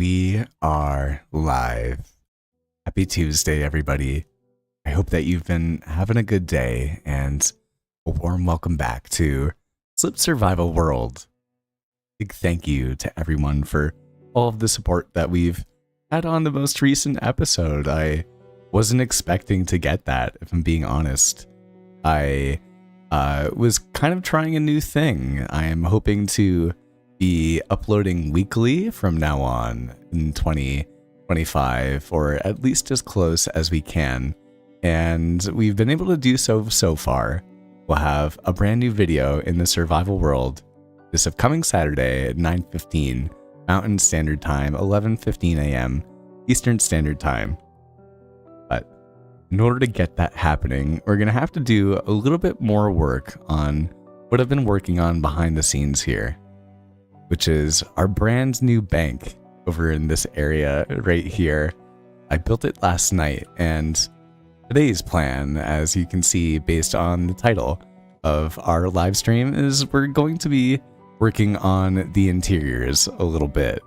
We are live. Happy Tuesday, everybody. I hope that you've been having a good day, and a warm welcome back to Slip Survival World. Big thank you to everyone for all of the support that we've had on the most recent episode. I wasn't expecting to get that, if I'm being honest. I was kind of trying a new thing. I am hoping to be uploading weekly from now on in 2025, or at least as close as we can. And we've been able to do so far. We'll have a brand new video in the survival world this upcoming Saturday at 9:15 Mountain Standard Time, 11:15 a.m. Eastern Standard Time. But in order to get that happening, we're going to have to do a little bit more work on what I've been working on behind the scenes here, which is our brand new bank over in this area right here. I built it last night, and today's plan, as you can see based on the title of our live stream, is we're going to be working on the interiors a little bit.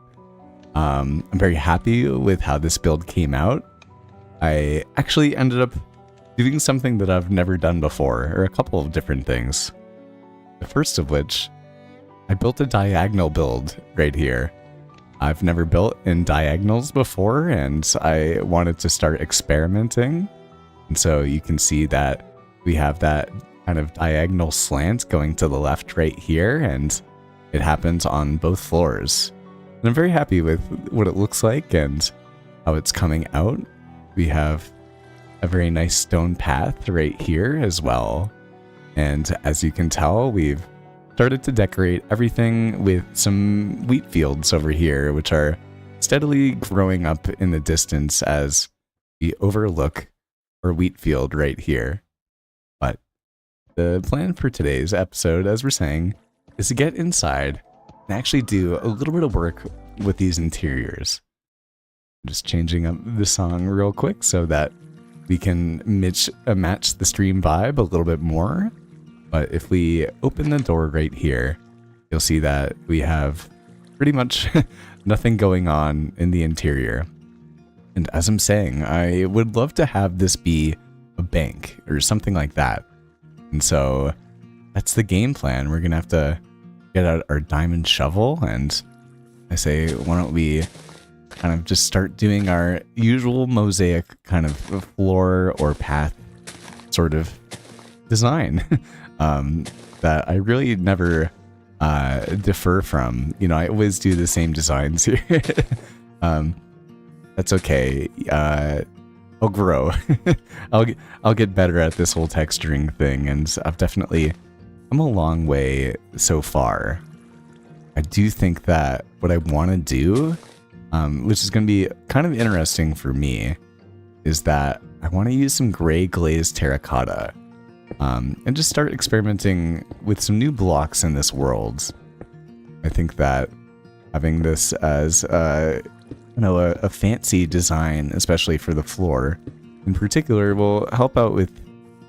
I'm very happy with how this build came out. I actually ended up doing something that I've never done before, or a couple of different things. The first of which, I built a diagonal build right here. I've never built in diagonals before, and I wanted to start experimenting. And so you can see that we have that kind of diagonal slant going to the left right here, and it happens on both floors. And I'm very happy with what it looks like and how it's coming out. We have a very nice stone path right here as well. And as you can tell, we've started to decorate everything with some wheat fields over here, which are steadily growing up in the distance as we overlook our wheat field right here. But the plan for today's episode, as we're saying, is to get inside and actually do a little bit of work with these interiors. I'm just changing up the song real quick so that we can match the stream vibe a little bit more. But if we open the door right here, you'll see that we have pretty much nothing going on in the interior. And as I'm saying, I would love to have this be a bank or something like that. And so that's the game plan. We're going to have to get out our diamond shovel, and I say, why don't we kind of just start doing our usual mosaic kind of floor or path sort of design. That I really never differ from. You know, I always do the same designs here. That's okay. I'll grow. I'll get better at this whole texturing thing, and I've definitely come a long way so far. I do think that what I want to do, which is going to be kind of interesting for me, is that I want to use some gray glazed terracotta. And just start experimenting with some new blocks in this world. I think that having this as a fancy design, especially for the floor in particular, will help out with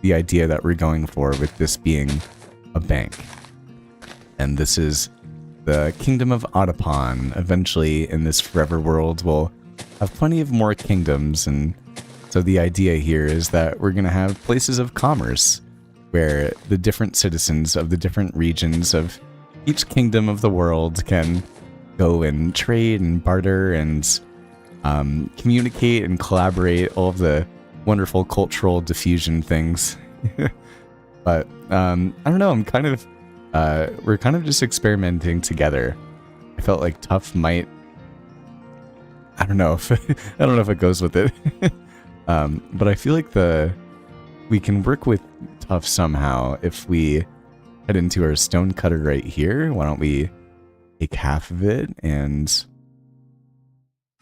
the idea that we're going for with this being a bank. And this is the Kingdom of Otapon. Eventually, in this forever world, we'll have plenty of more kingdoms, and so the idea here is that we're going to have places of commerce where the different citizens of the different regions of each kingdom of the world can go and trade and barter and communicate and collaborate, all of the wonderful cultural diffusion things. But I don't know, we're kind of just experimenting together. I felt like Tough might, I don't know if it goes with it. But I feel like we can work with Tough somehow if we head into our stone cutter right here. Why don't we take half of it, and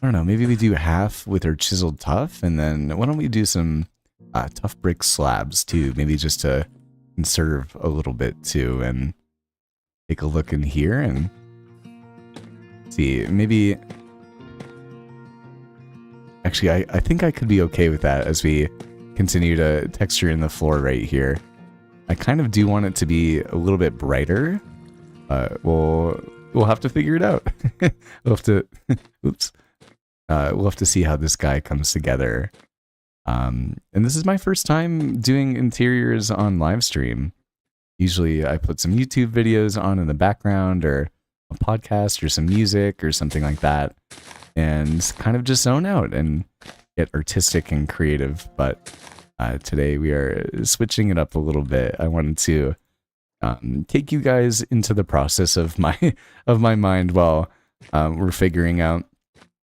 I don't know, maybe we do half with our chiseled Tough, and then why don't we do some Tough brick slabs too, maybe just to conserve a little bit too, and take a look in here and see, maybe actually I think I could be okay with that as we continue to texture in the floor right here. I kind of do want it to be a little bit brighter. We'll have to figure it out. We'll have to oops, We'll have to see how this guy comes together. And this is my first time doing interiors on live stream. Usually I put some YouTube videos on in the background, or a podcast, or some music, or something like that, and kind of just zone out and get artistic and creative. But today we are switching it up a little bit. I wanted to take you guys into the process of my mind while we're figuring out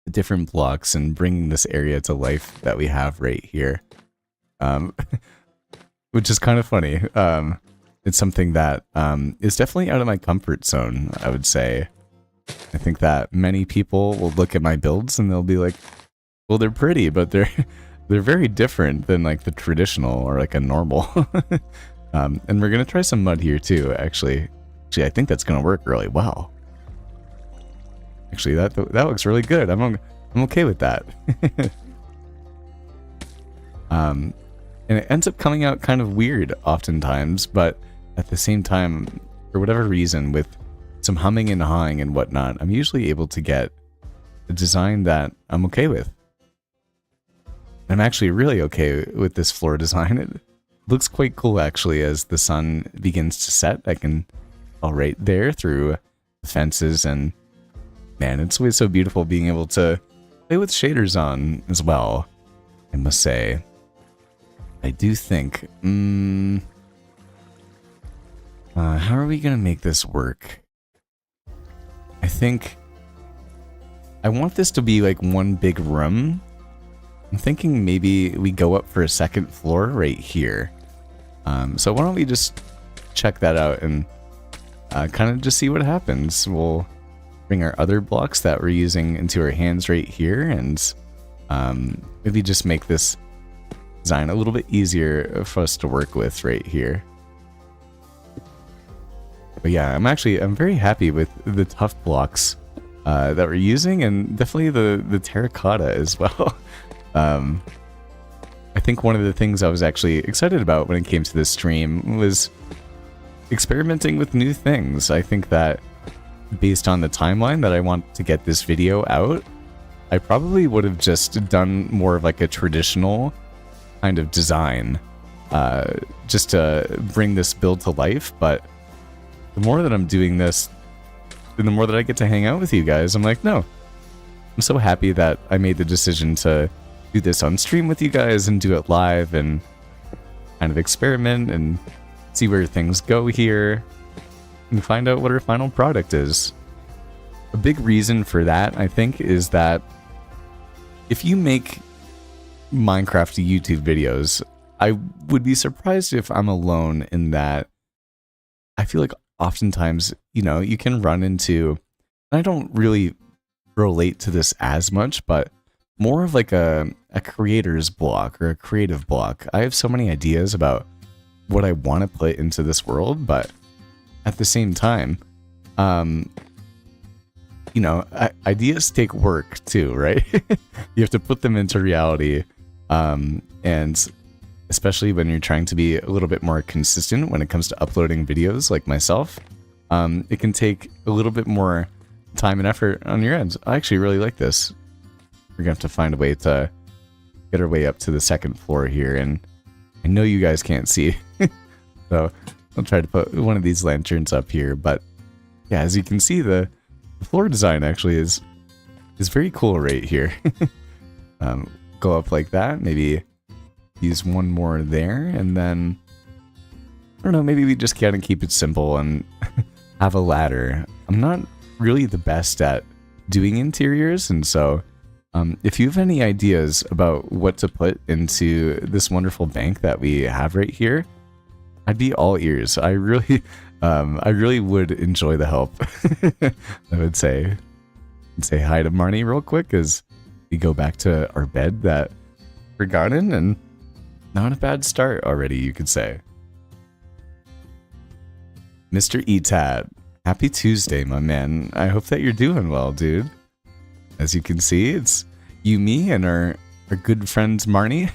the different blocks and bringing this area to life that we have right here, which is kind of funny. It's something that is definitely out of my comfort zone, I would say. I think that many people will look at my builds and they'll be like, well, they're pretty, but they're very different than like the traditional or like a normal. And we're gonna try some mud here too. Actually, I think that's gonna work really well. Actually, that looks really good. I'm okay with that. And it ends up coming out kind of weird oftentimes, but at the same time, for whatever reason, with some humming and hawing and whatnot, I'm usually able to get a design that I'm okay with. I'm actually really okay with this floor design. It looks quite cool, actually, as the sun begins to set. I can tell right there through the fences, and man, it's always so beautiful being able to play with shaders on as well, I must say. I do think, how are we gonna make this work? I think I want this to be like one big room. I'm thinking maybe we go up for a second floor right here. So why don't we just check that out and kind of just see what happens. We'll bring our other blocks that we're using into our hands right here, and maybe just make this design a little bit easier for us to work with right here. But yeah, I'm very happy with the tough blocks that we're using, and definitely the terracotta as well. I think one of the things I was actually excited about when it came to this stream was experimenting with new things. I think that based on the timeline that I want to get this video out, I probably would have just done more of like a traditional kind of design just to bring this build to life. But the more that I'm doing this, and the more that I get to hang out with you guys, I'm like, no, I'm so happy that I made the decision to do this on stream with you guys and do it live and kind of experiment and see where things go here and find out what our final product is. A big reason for that, I think, is that if you make Minecraft YouTube videos, I would be surprised if I'm alone in that. I feel like oftentimes, you can run into, and I don't really relate to this as much, but more of like a creator's block or a creative block. I have so many ideas about what I want to put into this world, but at the same time, ideas take work too, right? You have to put them into reality, and especially when you're trying to be a little bit more consistent when it comes to uploading videos like myself, it can take a little bit more time and effort on your end. I actually really like this. We're gonna have to find a way to get our way up to the second floor here, and I know you guys can't see, so I'll try to put one of these lanterns up here. But yeah, as you can see, the floor design actually is very cool right here. Go up like that, maybe use one more there, and then I don't know, maybe we just gotta keep it simple and have a ladder. I'm not really the best at doing interiors, and so if you have any ideas about what to put into this wonderful bank that we have right here, I'd be all ears. I really would enjoy the help. I would say hi to Marnie real quick as we go back to our bed that we're gotten, and not a bad start already, you could say. Mr. Etat, happy Tuesday, my man. I hope that you're doing well, dude. As you can see, it's you, me, and our good friend Marnie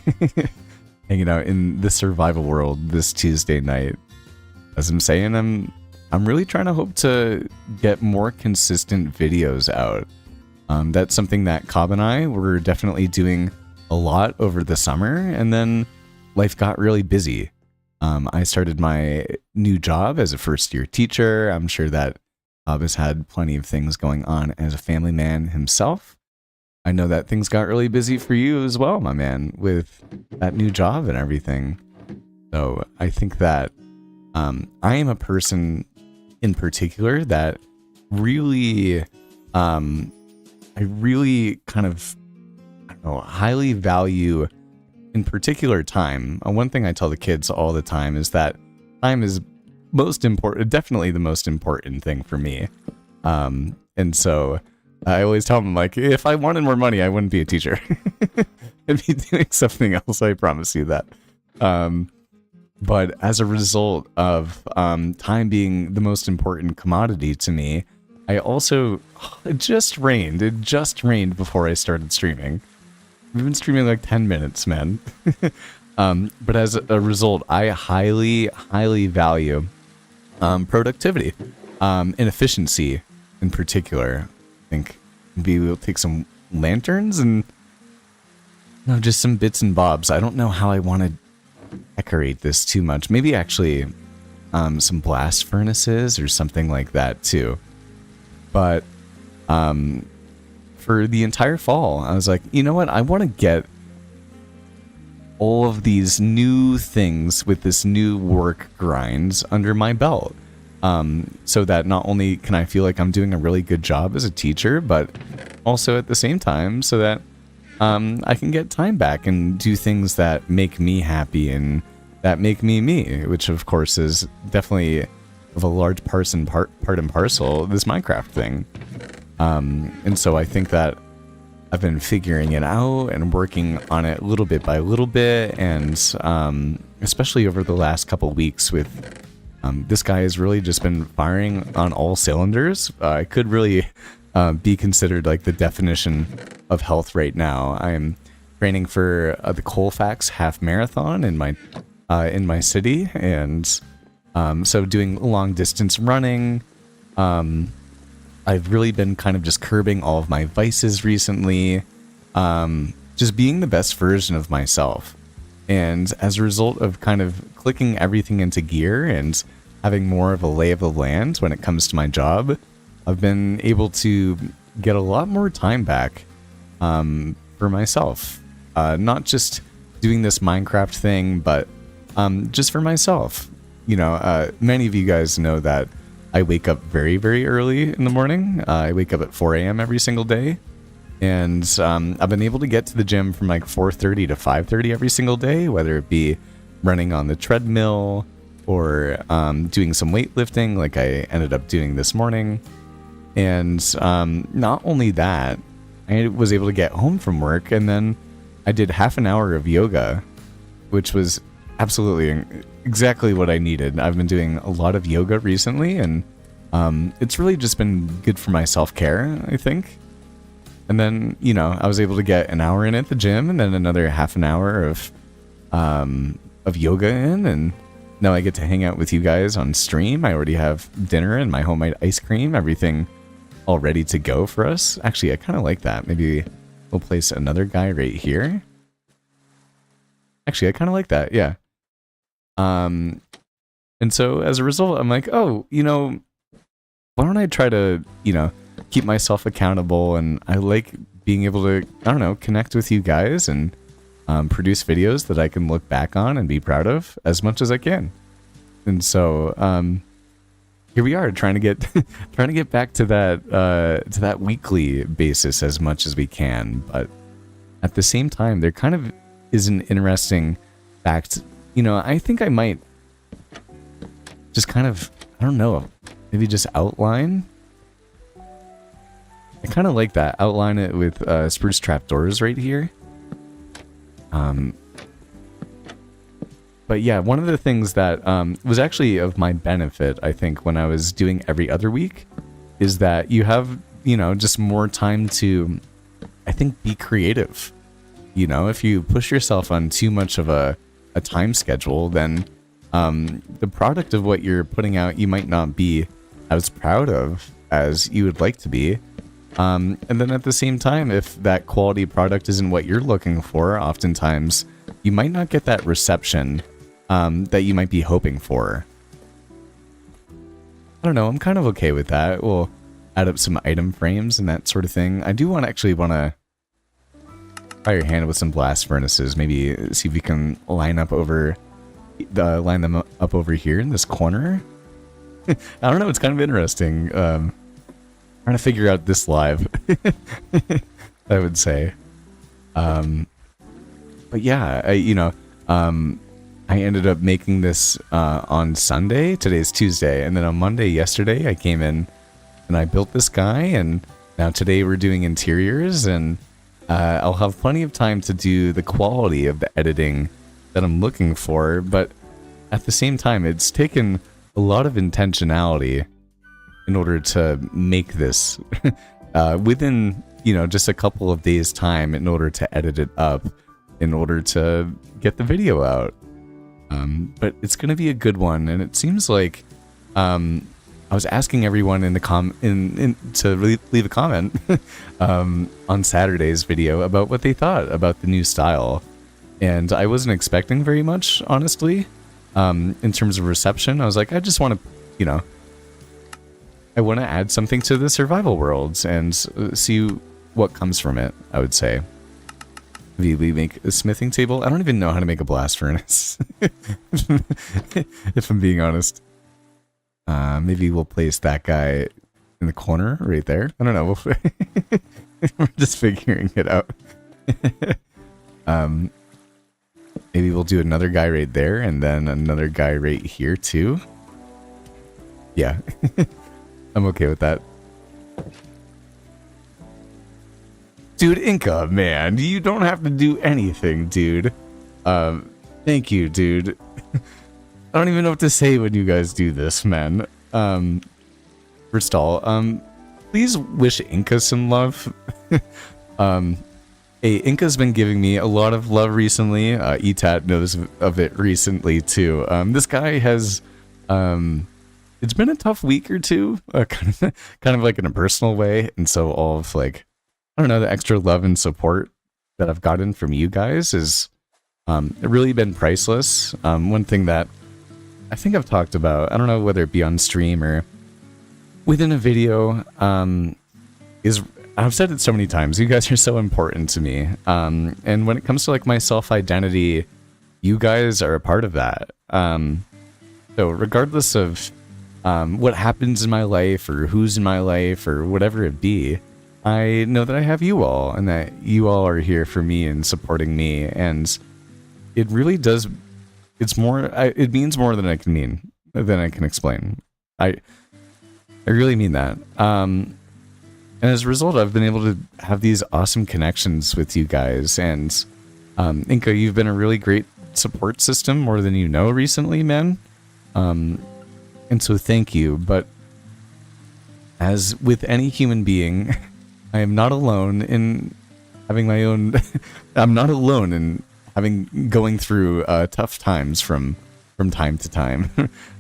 hanging out in the survival world this Tuesday night. As I'm saying, I'm really trying to hope to get more consistent videos out. That's something that Cobb and I were definitely doing a lot over the summer, and then life got really busy. I started my new job as a first-year teacher. I'm sure that Cobb has had plenty of things going on as a family man himself. I know that things got really busy for you as well, my man, with that new job and everything. So I think that I am a person in particular that really, I really kind of, I don't know, highly value in particular time. One thing I tell the kids all the time is that time is most important, definitely the most important thing for me. And so I always tell them, like, if I wanted more money, I wouldn't be a teacher. I'd be doing something else, I promise you that. But as a result of time being the most important commodity to me, I also, it just rained before I started streaming. We've been streaming like 10 minutes, man. But as a result, I highly, highly value productivity and efficiency in particular. I think maybe we'll take some lanterns and just some bits and bobs. I don't know how I want to decorate this too much. Maybe actually some blast furnaces or something like that too. But for the entire fall, I was like, you know what? I want to get all of these new things with this new work grind under my belt. So that not only can I feel like I'm doing a really good job as a teacher, but also at the same time so that I can get time back and do things that make me happy and that make me me, which of course is definitely of a large part and parcel this Minecraft thing. And so I think that I've been figuring it out and working on it little bit by little bit, and especially over the last couple weeks with this guy has really just been firing on all cylinders. I could really be considered like the definition of health right now. I'm training for the Colfax half marathon in my city, and so doing long distance running. I've really been kind of just curbing all of my vices recently, just being the best version of myself. And as a result of kind of clicking everything into gear and having more of a lay of the land when it comes to my job, I've been able to get a lot more time back for myself. Not just doing this Minecraft thing, but just for myself. You know, many of you guys know that I wake up very, very early in the morning. I wake up at 4 a.m. every single day. And I've been able to get to the gym from like 4:30 to 5:30 every single day, whether it be running on the treadmill or doing some weightlifting like I ended up doing this morning. And not only that, I was able to get home from work and then I did half an hour of yoga, which was absolutely exactly what I needed. I've been doing a lot of yoga recently, and it's really just been good for my self-care, I think. And then, you know, I was able to get an hour in at the gym and then another half an hour of yoga in, and now I get to hang out with you guys on stream. I already have dinner and my homemade ice cream, everything all ready to go for us. Actually, I kind of like that. Maybe we'll place another guy right here. Actually, I kind of like that, yeah. And so as a result, I'm like, oh, you know, why don't I try to, you know, keep myself accountable? And I like being able to, I don't know, connect with you guys and produce videos that I can look back on and be proud of as much as I can. And so here we are trying to get back to that weekly basis as much as we can. But at the same time, there kind of is an interesting fact. You know, I think I might just kind of, I don't know, maybe just outline. I kind of like that. Outline it with spruce trapdoors right here. But yeah, one of the things that was actually of my benefit, I think, when I was doing every other week, is that you have, you know, just more time to, I think, be creative. You know, if you push yourself on too much of a time schedule, then the product of what you're putting out, you might not be as proud of as you would like to be. And then at the same time, if that quality product isn't what you're looking for, oftentimes you might not get that reception that you might be hoping for. I don't know, I'm kind of okay with that. We'll add up some item frames and that sort of thing. I do want to try your hand with some blast furnaces. Maybe see if we can line them up over here in this corner. I don't know, it's kind of interesting. Trying to figure out this live, I would say. But yeah, I ended up making this on Sunday. Today's Tuesday. And then on Monday, yesterday, I came in and I built this guy. And now today we're doing interiors. And I'll have plenty of time to do the quality of the editing that I'm looking for. But at the same time, it's taken a lot of intentionality in order to make this within, just a couple of days' time in order to edit it up, in order to get the video out. But it's going to be a good one, and it seems like I was asking everyone in the to leave a comment on Saturday's video about what they thought about the new style, and I wasn't expecting very much, honestly, in terms of reception. I was like, I just want to, I want to add something to the survival worlds and see what comes from it, I would say. Maybe we make a smithing table. I don't even know how to make a blast furnace, if I'm being honest. Maybe we'll place that guy in the corner right there. I don't know. We're just figuring it out. Maybe we'll do another guy right there and then another guy right here too. Yeah, I'm okay with that. Dude, Inca, man, you don't have to do anything, dude. Thank you, dude. I don't even know what to say when you guys do this, man. First of all, please wish Inca some love. Hey, Inca's been giving me a lot of love recently. Etat knows of it recently, too. This guy has... it's been a tough week or two, kind of like in a personal way, and so all of, like, I don't know, the extra love and support that I've gotten from you guys is really been priceless. One thing that I think I've talked about, I don't know whether it be on stream or within a video, is I've said it so many times, you guys are so important to me. And when it comes to like my self-identity, you guys are a part of that. So regardless of what happens in my life or who's in my life or whatever it be, I know that I have you all and that you all are here for me and supporting me. And it really does, it's more, it means more than I can explain. I really mean that. And as a result, I've been able to have these awesome connections with you guys. And Inca, you've been a really great support system, more than you know, recently, man. And so thank you. But as with any human being, I am not alone in having my own... I'm not alone in going through tough times from time to time,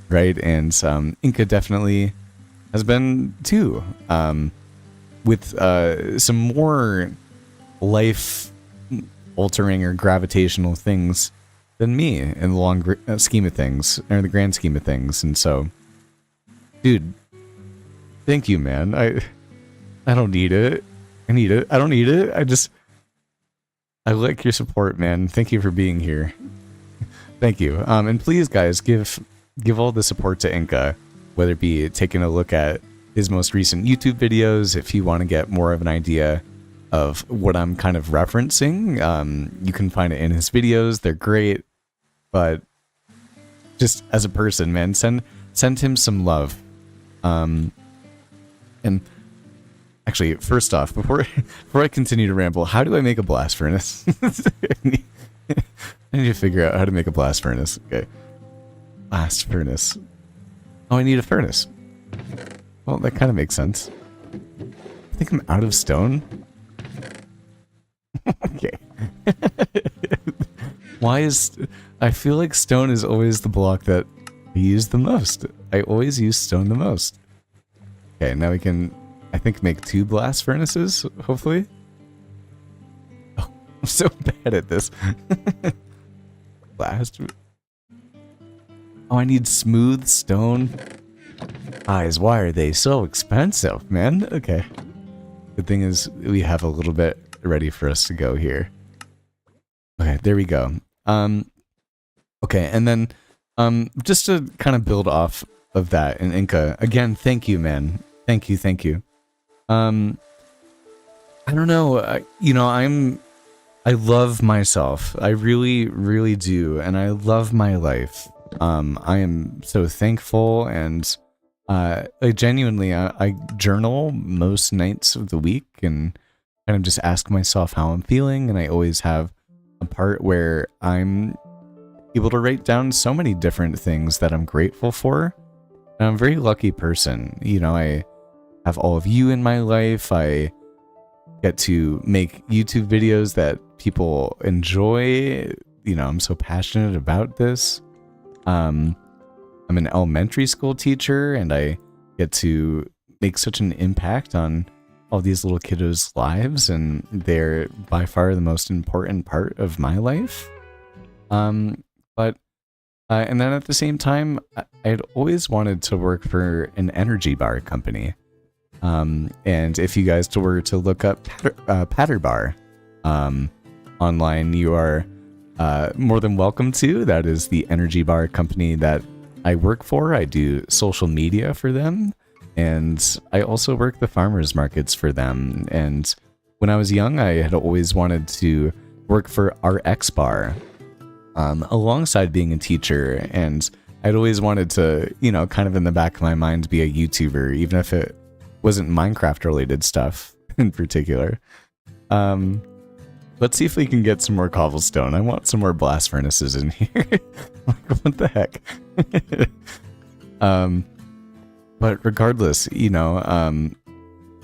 right? And Inca definitely has been too, with some more life-altering or gravitational things than me in the long scheme of things, or the grand scheme of things. And so, dude, thank you, man. I don't need it. I need it. I don't need it. I like your support, man. Thank you for being here. Thank you. And please, guys, give all the support to Inca, whether it be taking a look at his most recent YouTube videos, if you want to get more of an idea of what I'm kind of referencing. You can find it in his videos. They're great. But just as a person, man, send him some love. And actually, first off, before I continue to ramble, how do I make a blast furnace? I need to figure out how to make a blast furnace. Okay. Blast furnace. Oh, I need a furnace. Well, that kind of makes sense. I think I'm out of stone. Okay. I feel like stone is always the block that I use the most. I always use stone the most. Okay, now we can... I think make 2 blast furnaces, hopefully. Oh, I'm so bad at this. Blast. Oh, I need smooth stone. Eyes, why are they so expensive, man? Okay. Good thing is we have a little bit ready for us to go here. Okay, there we go. Okay, and then just to kind of build off of that, and Inca, again, thank you, man. Thank you, thank you. I don't know, you know, I love myself. I really, really do, and I love my life. I am so thankful, and genuinely, I journal most nights of the week and kind of just ask myself how I'm feeling, and I always have a part where I'm able to write down so many different things that I'm grateful for. And I'm a very lucky person. You know, I have all of you in my life. I get to make YouTube videos that people enjoy. You know, I'm so passionate about this. I'm an elementary school teacher, and I get to make such an impact on all these little kiddos' lives, and they're by far the most important part of my life. And then at the same time, I'd always wanted to work for an energy bar company. And if you guys were to look up Patter Bar online, you are more than welcome to. That is the energy bar company that I work for. I do social media for them, and I also work the farmers markets for them. And when I was young, I had always wanted to work for RX Bar, alongside being a teacher, and I'd always wanted to, you know, kind of in the back of my mind, be a YouTuber, even if it wasn't Minecraft related stuff in particular. Let's see if we can get some more cobblestone. I want some more blast furnaces in here. Like, what the heck? But regardless, you know,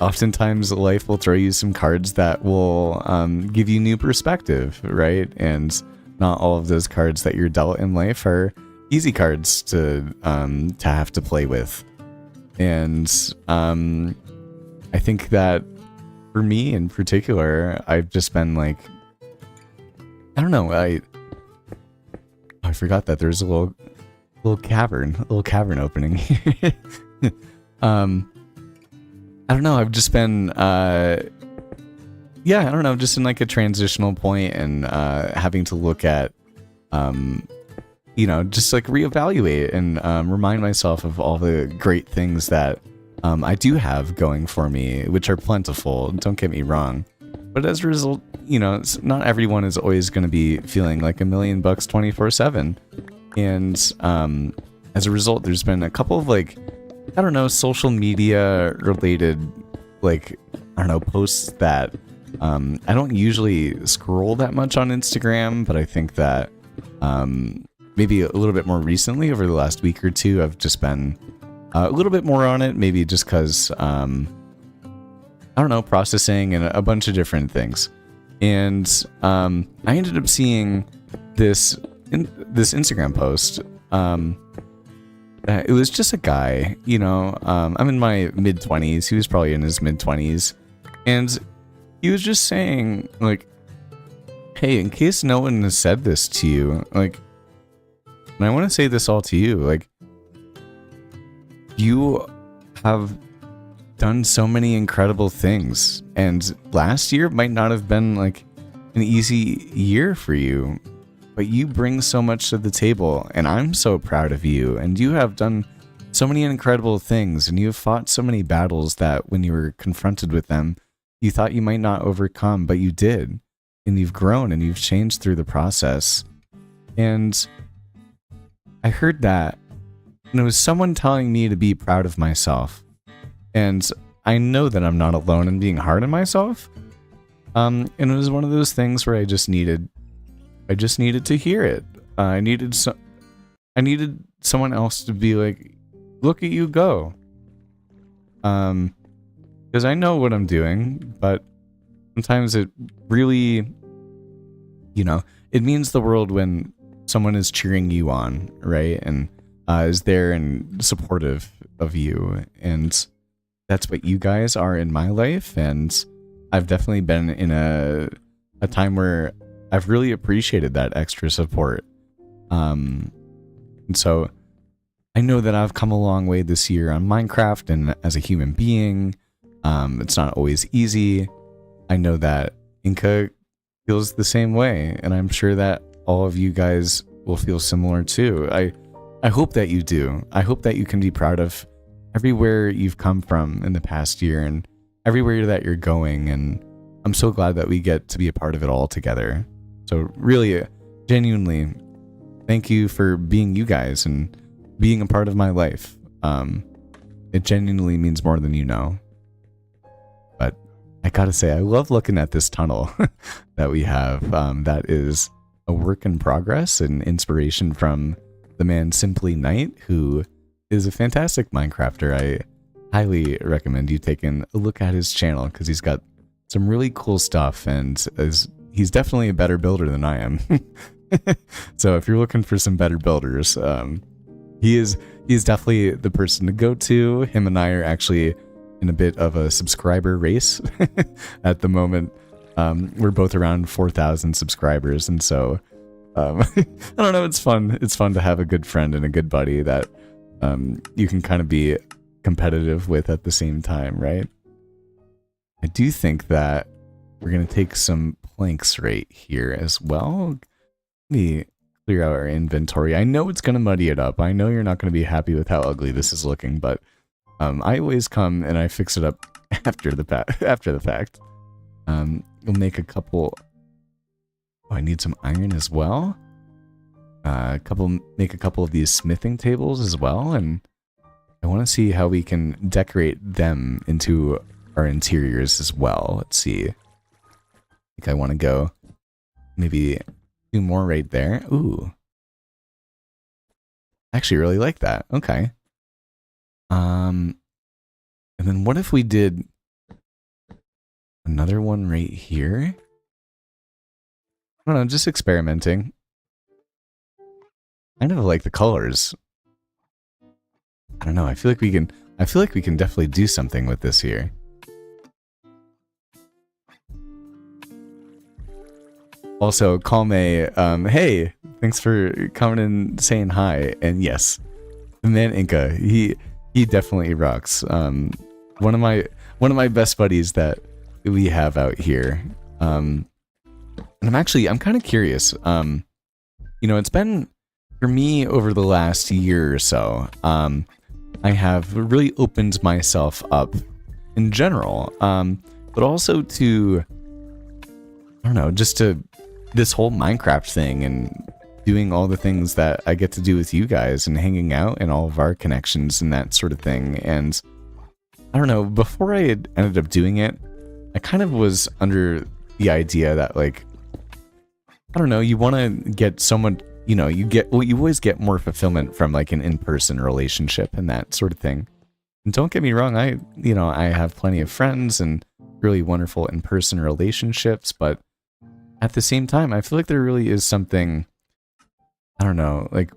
oftentimes life will throw you some cards that will give you new perspective, right? And not all of those cards that you're dealt in life are easy cards to have to play with. And I think that for me in particular, I've just been like, I don't know, I forgot that there's a little cavern opening here. I don't know, I've just been yeah, I don't know, just in like a transitional point, and having to look at, you know, just like reevaluate and remind myself of all the great things that I do have going for me, which are plentiful, don't get me wrong. But as a result, you know, not everyone is always going to be feeling like $1 million 24/7. And as a result, there's been a couple of like, I don't know, social media related, like, I don't know, posts that I don't usually scroll that much on Instagram, but I think that maybe a little bit more recently, over the last week or two, I've just been a little bit more on it, maybe just because, I don't know, processing and a bunch of different things. And I ended up seeing this Instagram post. It was just a guy, you know, I'm in my mid-20s, he was probably in his mid-20s, and he was just saying, like, hey, in case no one has said this to you, like, and I want to say this all to you, like, you have done so many incredible things, and last year might not have been, like, an easy year for you, but you bring so much to the table, and I'm so proud of you, and you have done so many incredible things, and you have fought so many battles that when you were confronted with them, you thought you might not overcome, but you did. And you've grown and you've changed through the process. And I heard that, and it was someone telling me to be proud of myself. And I know that I'm not alone in being hard on myself. And it was one of those things where I just needed to hear it. I needed someone else to be like, look at you go. Because I know what I'm doing, but sometimes it really, you know, it means the world when someone is cheering you on, right? And is there and supportive of you. And that's what you guys are in my life, and I've definitely been in a time where I've really appreciated that extra support. And so I know that I've come a long way this year on Minecraft and as a human being. It's not always easy. I know that Inca feels the same way, and I'm sure that all of you guys will feel similar too. I hope that you do. I hope that you can be proud of everywhere you've come from in the past year and everywhere that you're going, and I'm so glad that we get to be a part of it all together. So really, genuinely, thank you for being you guys and being a part of my life. It genuinely means more than you know. But I gotta say, I love looking at this tunnel that we have. That is a work in progress and inspiration from the man Simply Knight, who is a fantastic Minecrafter. I highly recommend you taking a look at his channel because he's got some really cool stuff, and he's definitely a better builder than I am. So if you're looking for some better builders, he's definitely the person to go to. Him and I are actually in a bit of a subscriber race at the moment. We're both around 4,000 subscribers, and so I don't know, it's fun. It's fun to have a good friend and a good buddy that you can kind of be competitive with at the same time, right? I do think that we're going to take some planks right here as well. Let me clear out our inventory. I know it's going to muddy it up. I know you're not going to be happy with how ugly this is looking, but I always come and I fix it up after the fact. We'll make a couple... Oh, I need some iron as well. Make a couple of these smithing tables as well, and I want to see how we can decorate them into our interiors as well. Let's see. I think I want to go maybe 2 more right there. Ooh. I actually really like that. Okay. And then what if we did another one right here? I don't know, just experimenting. I kind of like the colors. I don't know, I feel like we can definitely do something with this here. Also, Calme, hey, thanks for coming and saying hi. And yes, the man Inca, he definitely rocks. One of my best buddies that we have out here. And I'm kind of curious. You know, it's been for me over the last year or so. I have really opened myself up in general, but also to, I don't know, just to this whole Minecraft thing and doing all the things that I get to do with you guys and hanging out and all of our connections and that sort of thing. And I don't know, before I had ended up doing it, I kind of was under the idea that, like, I don't know, you want to get someone, you know, you always get more fulfillment from like an in-person relationship and that sort of thing. And don't get me wrong, I have plenty of friends and really wonderful in-person relationships, but at the same time, I feel like there really is something, I don't know, like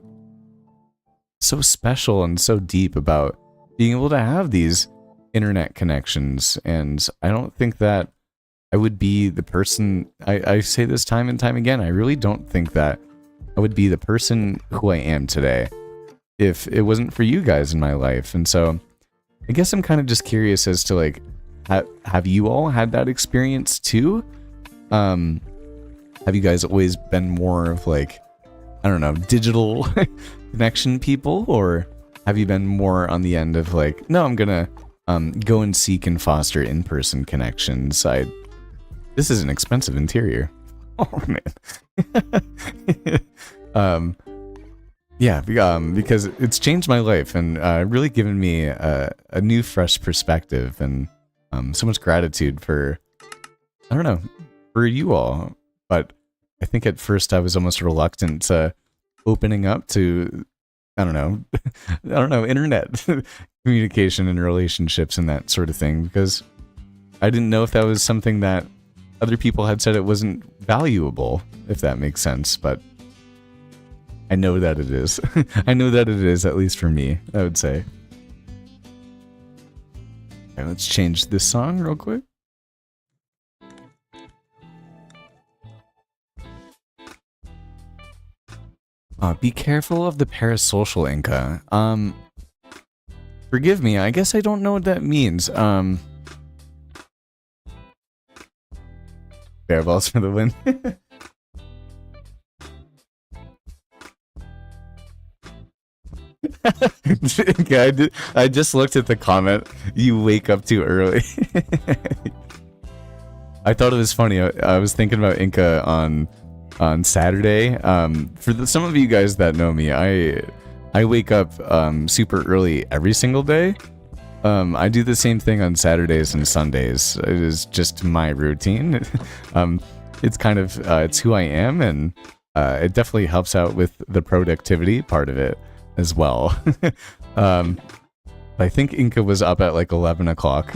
so special and so deep about being able to have these internet connections. And I don't think that I would be the person, I say this time and time again, I really don't think that I would be the person who I am today if it wasn't for you guys in my life. And so I guess I'm kind of just curious as to, like, have you all had that experience too? Have you guys always been more of, like, I don't know, digital connection people? Or have you been more on the end of, like, no, I'm gonna go and seek and foster in-person connections? This is an expensive interior. Oh, man. Yeah, because it's changed my life and really given me a new, fresh perspective and so much gratitude for, I don't know, for you all. But I think at first I was almost reluctant to opening up to, I don't know, internet communication and relationships and that sort of thing, because I didn't know if that was something that other people had said it wasn't valuable, if that makes sense. But I know that it is. I know that it is, at least for me, I would say. Okay, let's change this song real quick. Be careful of the parasocial Inca. Forgive me, I guess I don't know what that means. Fireballs for the win. Okay, I just looked at the comment. You wake up too early. I thought it was funny. I was thinking about Inca on Saturday. For some of you guys that know me, I wake up super early every single day. I do the same thing on Saturdays and Sundays. It is just my routine. It's kind of it's who I am, and it definitely helps out with the productivity part of it as well. I think Inca was up at like 11 o'clock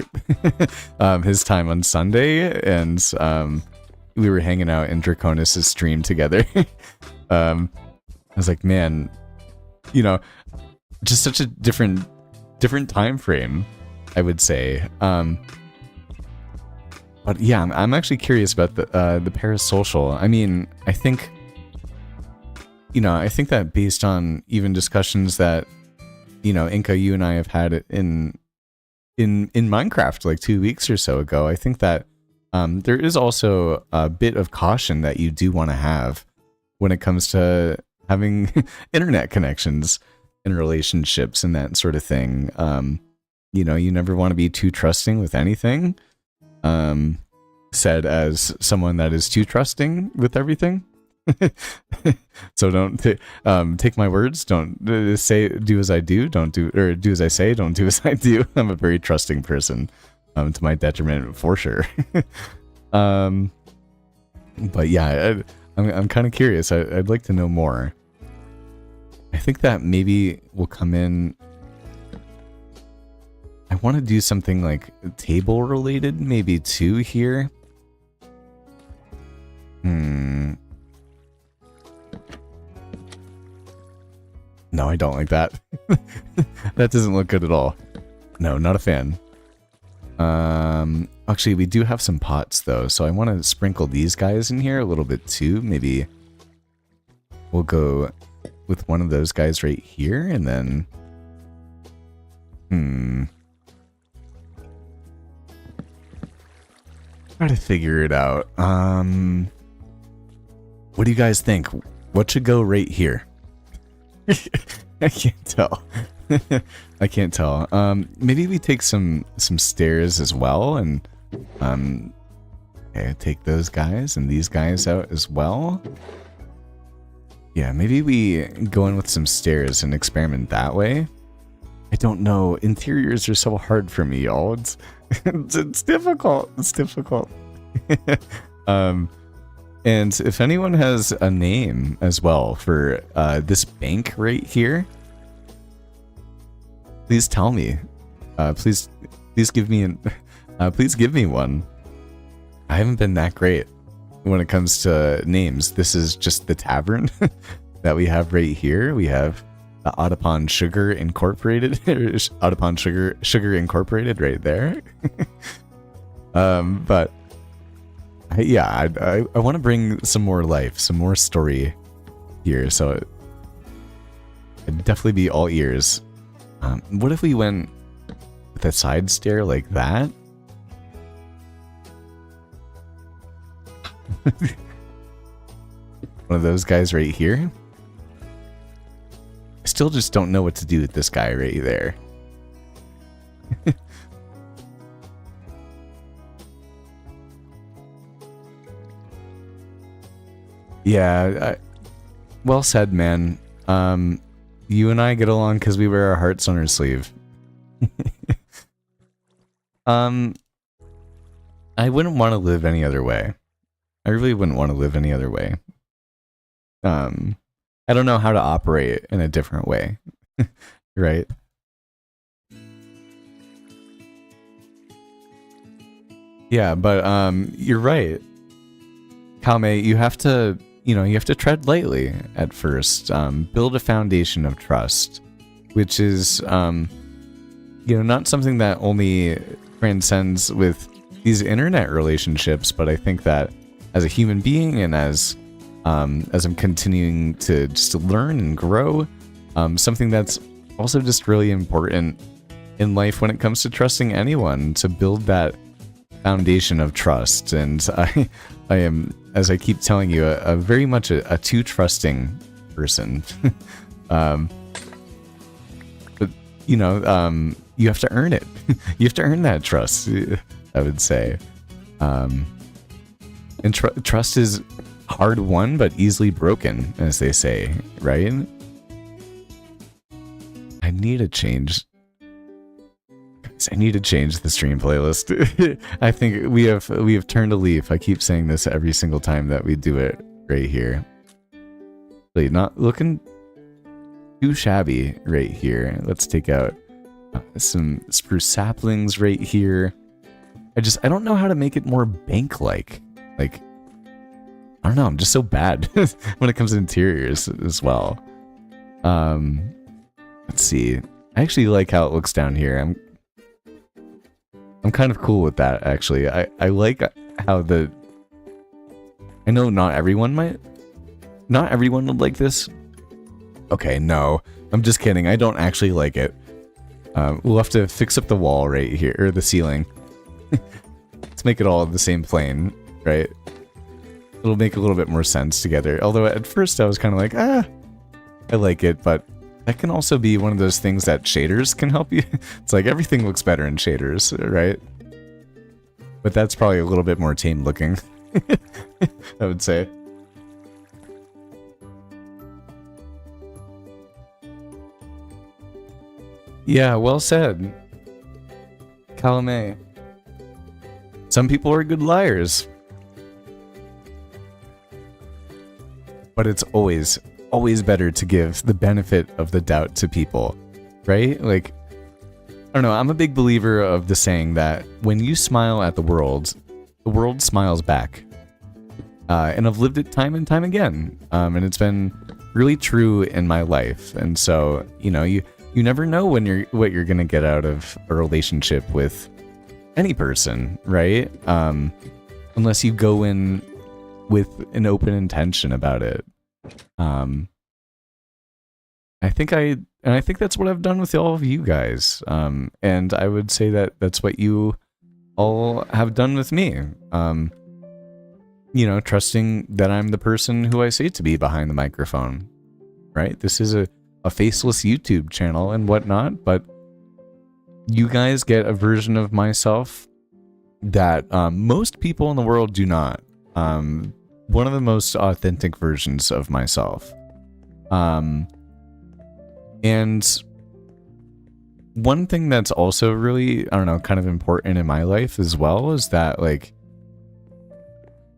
his time on Sunday, and we were hanging out in Draconis' stream together. I was like, man, you know, just such a different time frame, I would say. But yeah, I'm actually curious about the parasocial. I mean, I think that based on even discussions that, you know, Inca, you and I have had in Minecraft like 2 weeks or so ago, I think that there is also a bit of caution that you do want to have when it comes to having internet connections in relationships and that sort of thing. You know, you never want to be too trusting with anything. Said as someone that is too trusting with everything. So don't take my words. Don't do as I do. Do as I say. Don't do as I do. I'm a very trusting person, to my detriment for sure. But yeah, I'm kind of curious. I'd like to know more. I think that maybe we'll come in. I want to do something like table related, maybe too here. No, I don't like that. That doesn't look good at all. No, not a fan. Actually, we do have some pots though, so I want to sprinkle these guys in here a little bit too. Maybe we'll go with one of those guys right here, and then try to figure it out. What do you guys think? What should go right here? I can't tell. I can't tell. Maybe we take some stairs as well, and okay, take those guys and these guys out as well. Yeah, maybe we go in with some stairs and experiment that way. I don't know. Interiors are so hard for me, y'all. It's difficult. It's difficult. And if anyone has a name as well for this bank right here, please tell me. Please give me please give me one. I haven't been that great when it comes to names. This is just the tavern that we have right here. We have the Audapon Sugar Incorporated, Audapon Sugar Incorporated right there. But yeah, I want to bring some more life, some more story here. So I'd definitely be all ears. What if we went with a side stair like that? One of those guys right here. I still just don't know what to do with this guy right there. Yeah, well said, man. You and I get along because we wear our hearts on our sleeve. I wouldn't want to live any other way. I really wouldn't want to live any other way. I don't know how to operate in a different way. Right? Yeah, but you're right. Kalme, you have to tread lightly at first. Build a foundation of trust, which is not something that only transcends with these internet relationships, but I think that as a human being and as I'm continuing to just learn and grow, something that's also just really important in life when it comes to trusting anyone, to build that foundation of trust. And I am, as I keep telling you, a very much a too trusting person. But you know, you have to earn it. You have to earn that trust, I would say. And trust is hard won, but easily broken, as they say, right? I need to change. Guys, I need to change the stream playlist. I think we have turned a leaf. I keep saying this every single time that we do it right here. Really not looking too shabby right here. Let's take out some spruce saplings right here. I don't know how to make it more bank-like. Like, I don't know, I'm just so bad when it comes to interiors as well. Let's see. I actually like how it looks down here. I'm kind of cool with that, actually. I like how I know not everyone would like this. Okay, no, I'm just kidding. I don't actually like it. We'll have to fix up the wall right here, or the ceiling. Let's make it all the same plane, right? It'll make a little bit more sense together. Although at first I was kind of like, I like it, but that can also be one of those things that shaders can help you. It's like everything looks better in shaders, right? But that's probably a little bit more tame looking, I would say. Yeah, well said. Calumet. Some people are good liars. But it's always better to give the benefit of the doubt to people, right? Like, I don't know, I'm a big believer of the saying that when you smile at the world smiles back. And I've lived it time and time again. And it's been really true in my life. And so, you know, you never know what you're gonna get out of a relationship with any person, right? Unless you go in with an open intention about it. I think that's what I've done with all of you guys. And I would say that that's what you all have done with me. You know, trusting that I'm the person who I say to be behind the microphone, right? This is a faceless YouTube channel and whatnot, but you guys get a version of myself that most people in the world do not. One of the most authentic versions of myself. And one thing that's also really, I don't know, kind of important in my life as well is that, like,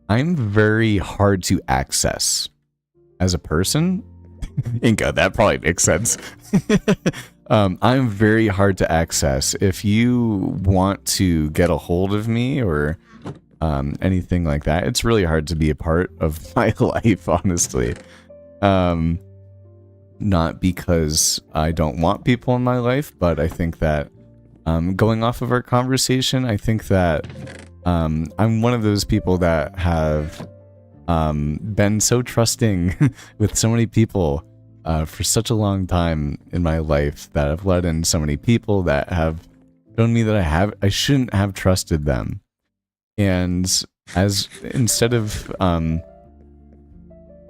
I'm very hard to access as a person. Inca, that probably makes sense. I'm very hard to access. If you want to get a hold of me or anything like that, it's really hard to be a part of my life, honestly. Not because I don't want people in my life, but I think that going off of our conversation, I think that I'm one of those people that have been so trusting with so many people for such a long time in my life, that I've let in so many people that have shown me that I shouldn't have trusted them. And instead of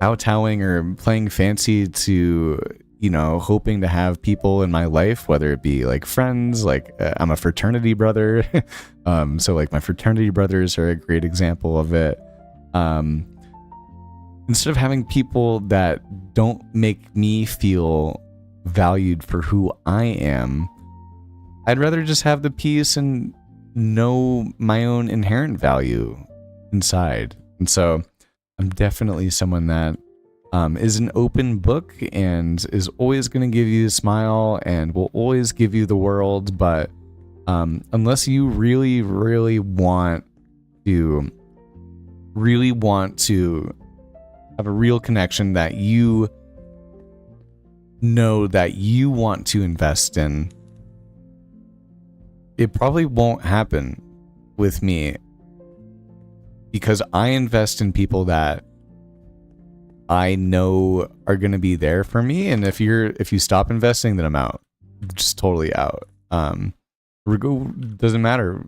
kowtowing or playing fancy to, you know, hoping to have people in my life, whether it be like friends, like I'm a fraternity brother. So like my fraternity brothers are a great example of it. Instead of having people that don't make me feel valued for who I am, I'd rather just have the peace and know my own inherent value inside. And so I'm definitely someone that is an open book and is always going to give you a smile and will always give you the world. But unless you really, really want to have a real connection that you know that you want to invest in, it probably won't happen with me because I invest in people that I know are going to be there for me. And if you stop investing, then I'm out, just totally out. Doesn't matter,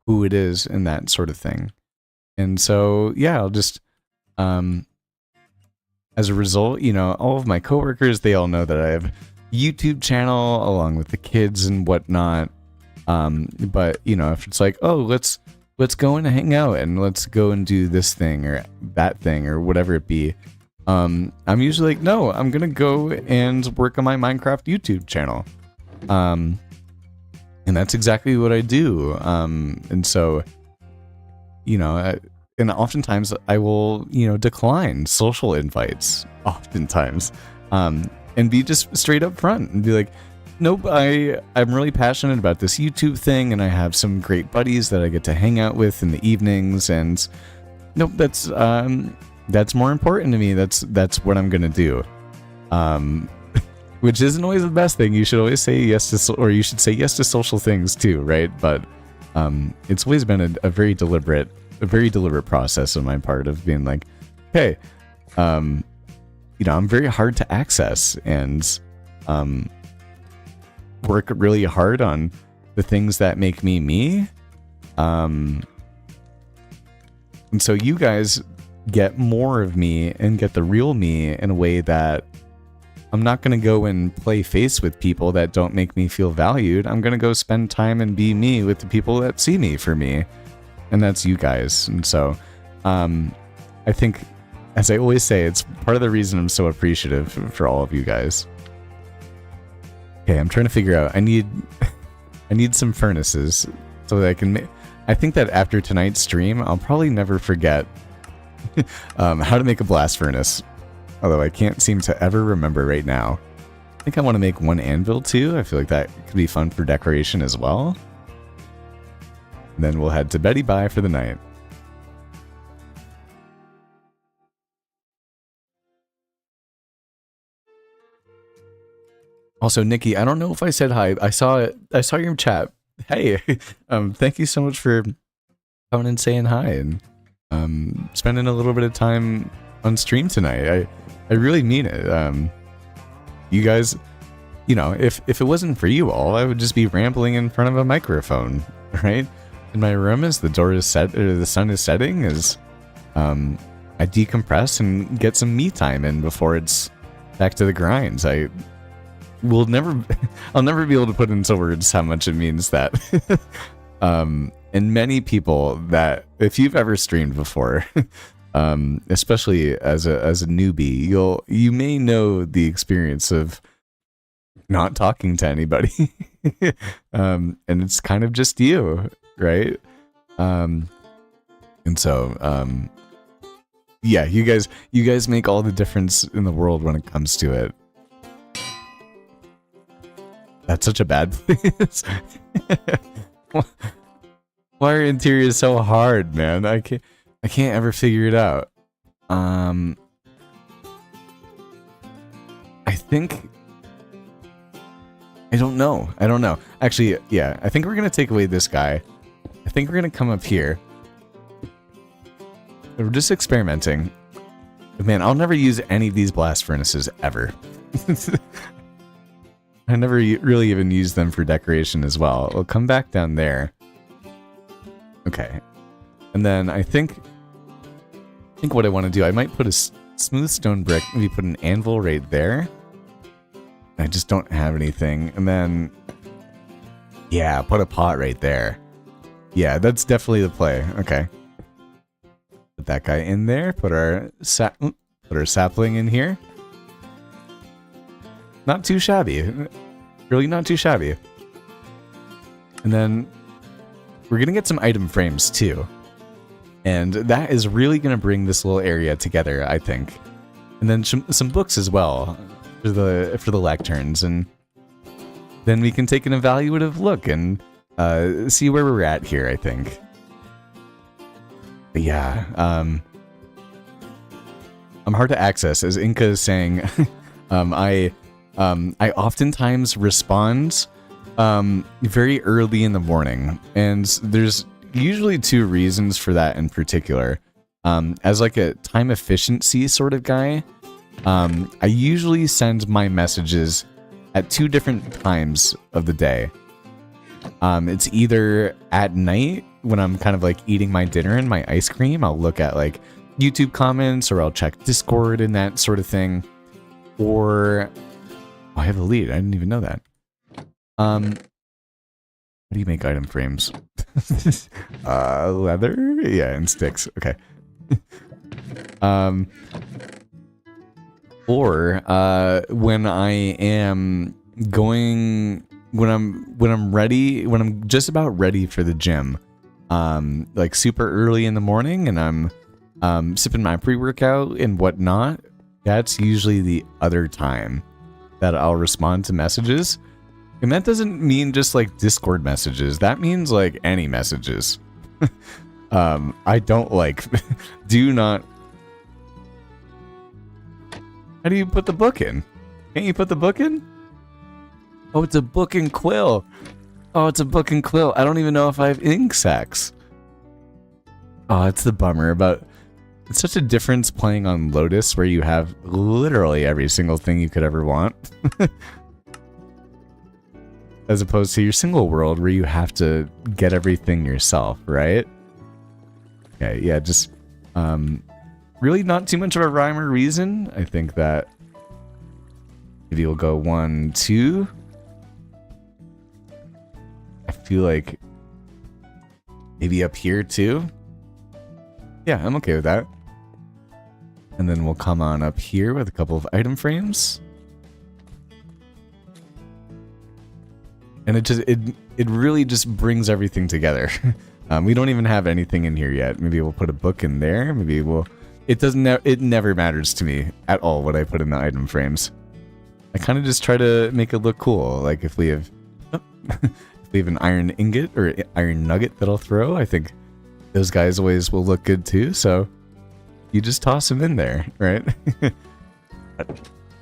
who it is and that sort of thing. And so, yeah, I'll just, as a result, all of my coworkers, they all know that I have a YouTube channel along with the kids and whatnot. But if it's like, oh, let's go and hang out and let's go and do this thing or that thing or whatever it be. I'm usually like, no, I'm going to go and work on my Minecraft YouTube channel. And that's exactly what I do. And so, and oftentimes I will, decline social invites oftentimes, and be just straight up front and be like, nope, I'm really passionate about this YouTube thing, and I have some great buddies that I get to hang out with in the evenings, and nope, that's more important to me. That's what I'm gonna do. Which isn't always the best thing. You should always say yes to, or you should say yes to social things too, right? But it's always been a very deliberate process on my part of being like, hey, I'm very hard to access and work really hard on the things that make me me. And so you guys get more of me and get the real me in a way that I'm not going to go and play face with people that don't make me feel valued. I'm going to go spend time and be me with the people that see me for me. And that's you guys. And so I think, as I always say, it's part of the reason I'm so appreciative for all of you guys. Okay, I'm trying to figure out. I need some furnaces so that I can I think that after tonight's stream, I'll probably never forget how to make a blast furnace. Although I can't seem to ever remember right now. I think I want to make one anvil too. I feel like that could be fun for decoration as well. And then we'll head to Betty Bye for the night. Also, Nikki, I don't know if I said hi. I saw your chat. Hey, thank you so much for coming and saying hi and spending a little bit of time on stream tonight. I really mean it. You guys, if it wasn't for you all, I would just be rambling in front of a microphone, right? In my room as the door is set, or the sun is setting, as I decompress and get some me time in before it's back to the grinds. I'll never be able to put into words how much it means that. And many people that, if you've ever streamed before, especially as a newbie, you may know the experience of not talking to anybody, and it's kind of just you, right? And so, yeah, you guys make all the difference in the world when it comes to it. That's such a bad place. Why are interiors so hard, man? I can't ever figure it out. I think I don't know. Actually, yeah, I think we're gonna take away this guy. I think we're gonna come up here. We're just experimenting. But man, I'll never use any of these blast furnaces ever. I never really even use them for decoration as well. We'll come back down there. Okay. And then I think what I want to do, I might put a smooth stone brick, maybe put an anvil right there. I just don't have anything. And then, yeah, put a pot right there. Yeah, that's definitely the play. Okay. Put that guy in there. Put our sapling in here. Not too shabby. Really not too shabby. And then we're going to get some item frames too. And that is really going to bring this little area together, I think. And then some books as well for the lecterns. And then we can take an evaluative look and see where we're at here, I think. But yeah, I'm hard to access, as Inka is saying. I oftentimes respond very early in the morning, and there's usually two reasons for that in particular. As like a time efficiency sort of guy, I usually send my messages at two different times of the day. It's either at night when I'm kind of like eating my dinner and my ice cream. I'll look at like YouTube comments, or I'll check Discord and that sort of thing. Or I have a lead. I didn't even know that. How do you make item frames? Leather? Yeah, and sticks. Okay. Or when I am going, when I'm ready, when I'm just about ready for the gym, like super early in the morning, and I'm sipping my pre-workout and whatnot, that's usually the other time that I'll respond to messages. And that doesn't mean just like Discord messages. That means like any messages. I don't like, do not. How do you put the book in? Can't you put the book in? Oh, it's a book and quill. Oh, it's a book and quill. I don't even know if I have ink sacs. Oh, it's the bummer about, it's such a difference playing on Lotus where you have literally every single thing you could ever want. As opposed to your single world where you have to get everything yourself, right? Okay, yeah, just really not too much of a rhyme or reason. I think that maybe we'll go 1, 2. I feel like maybe up here too. Yeah, I'm okay with that. And then we'll come on up here with a couple of item frames. And it really just brings everything together. We don't even have anything in here yet. Maybe we'll put a book in there. Maybe we'll... It never matters to me at all what I put in the item frames. I kind of just try to make it look cool. Like if we have... if we have an iron ingot or iron nugget that I'll throw, I think those guys always will look good too. So you just toss them in there, right?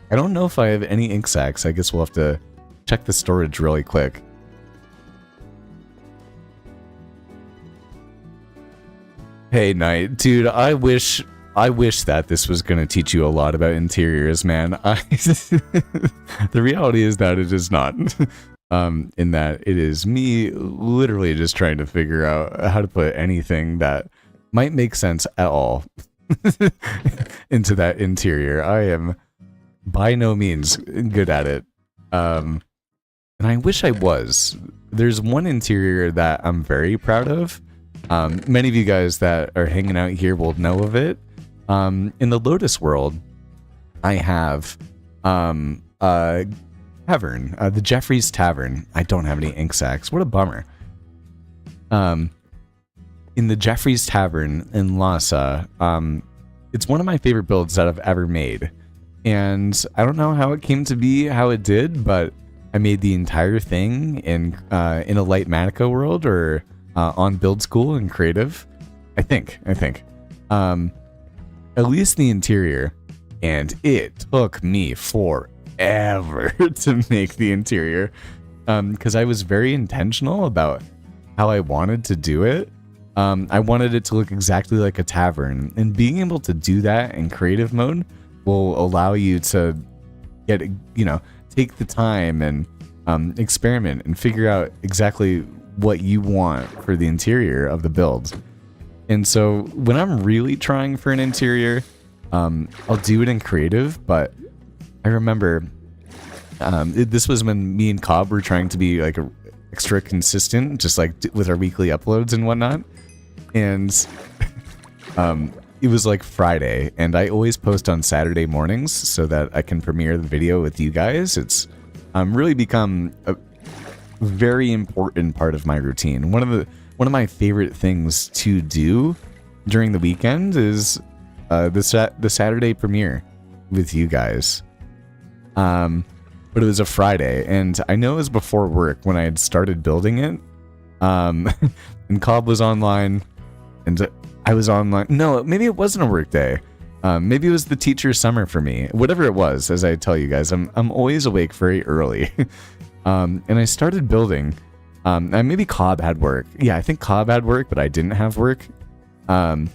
I don't know if I have any ink sacs. I guess we'll have to check the storage really quick. Hey, Knight. Dude, I wish that this was going to teach you a lot about interiors, man. The reality is that it is not. In that it is me literally just trying to figure out how to put anything that might make sense at all into that interior. I am by no means good at it. And I wish I was. There's one interior that I'm very proud of. Many of you guys that are hanging out here will know of it. In the Lotus world, I have a tavern, the Jeffrey's Tavern. I don't have any ink sacs. What a bummer. In the Jeffrey's Tavern in Lhasa, it's one of my favorite builds that I've ever made. And I don't know how it came to be, how it did, but I made the entire thing in a Litematica world, or on Build School in Creative. I think. At least the interior. And it took me forever to make the interior. Because I was very intentional about how I wanted to do it. I wanted it to look exactly like a tavern. And being able to do that in creative mode will allow you to get, take the time and experiment and figure out exactly what you want for the interior of the build. And so when I'm really trying for an interior, I'll do it in creative, but I remember this was when me and Cobb were trying to be like extra consistent, just like with our weekly uploads and whatnot. And it was like Friday, and I always post on Saturday mornings so that I can premiere the video with you guys. It's really become a very important part of my routine. One of my favorite things to do during the weekend is the Saturday premiere with you guys. But it was a Friday, and I know it was before work when I had started building it. And Cobb was online, and I was online. No, maybe it wasn't a work day. Maybe it was the teacher summer for me. Whatever it was, as I tell you guys, I'm always awake very early. And I started building. And maybe Cobb had work. Yeah, I think Cobb had work, but I didn't have work. And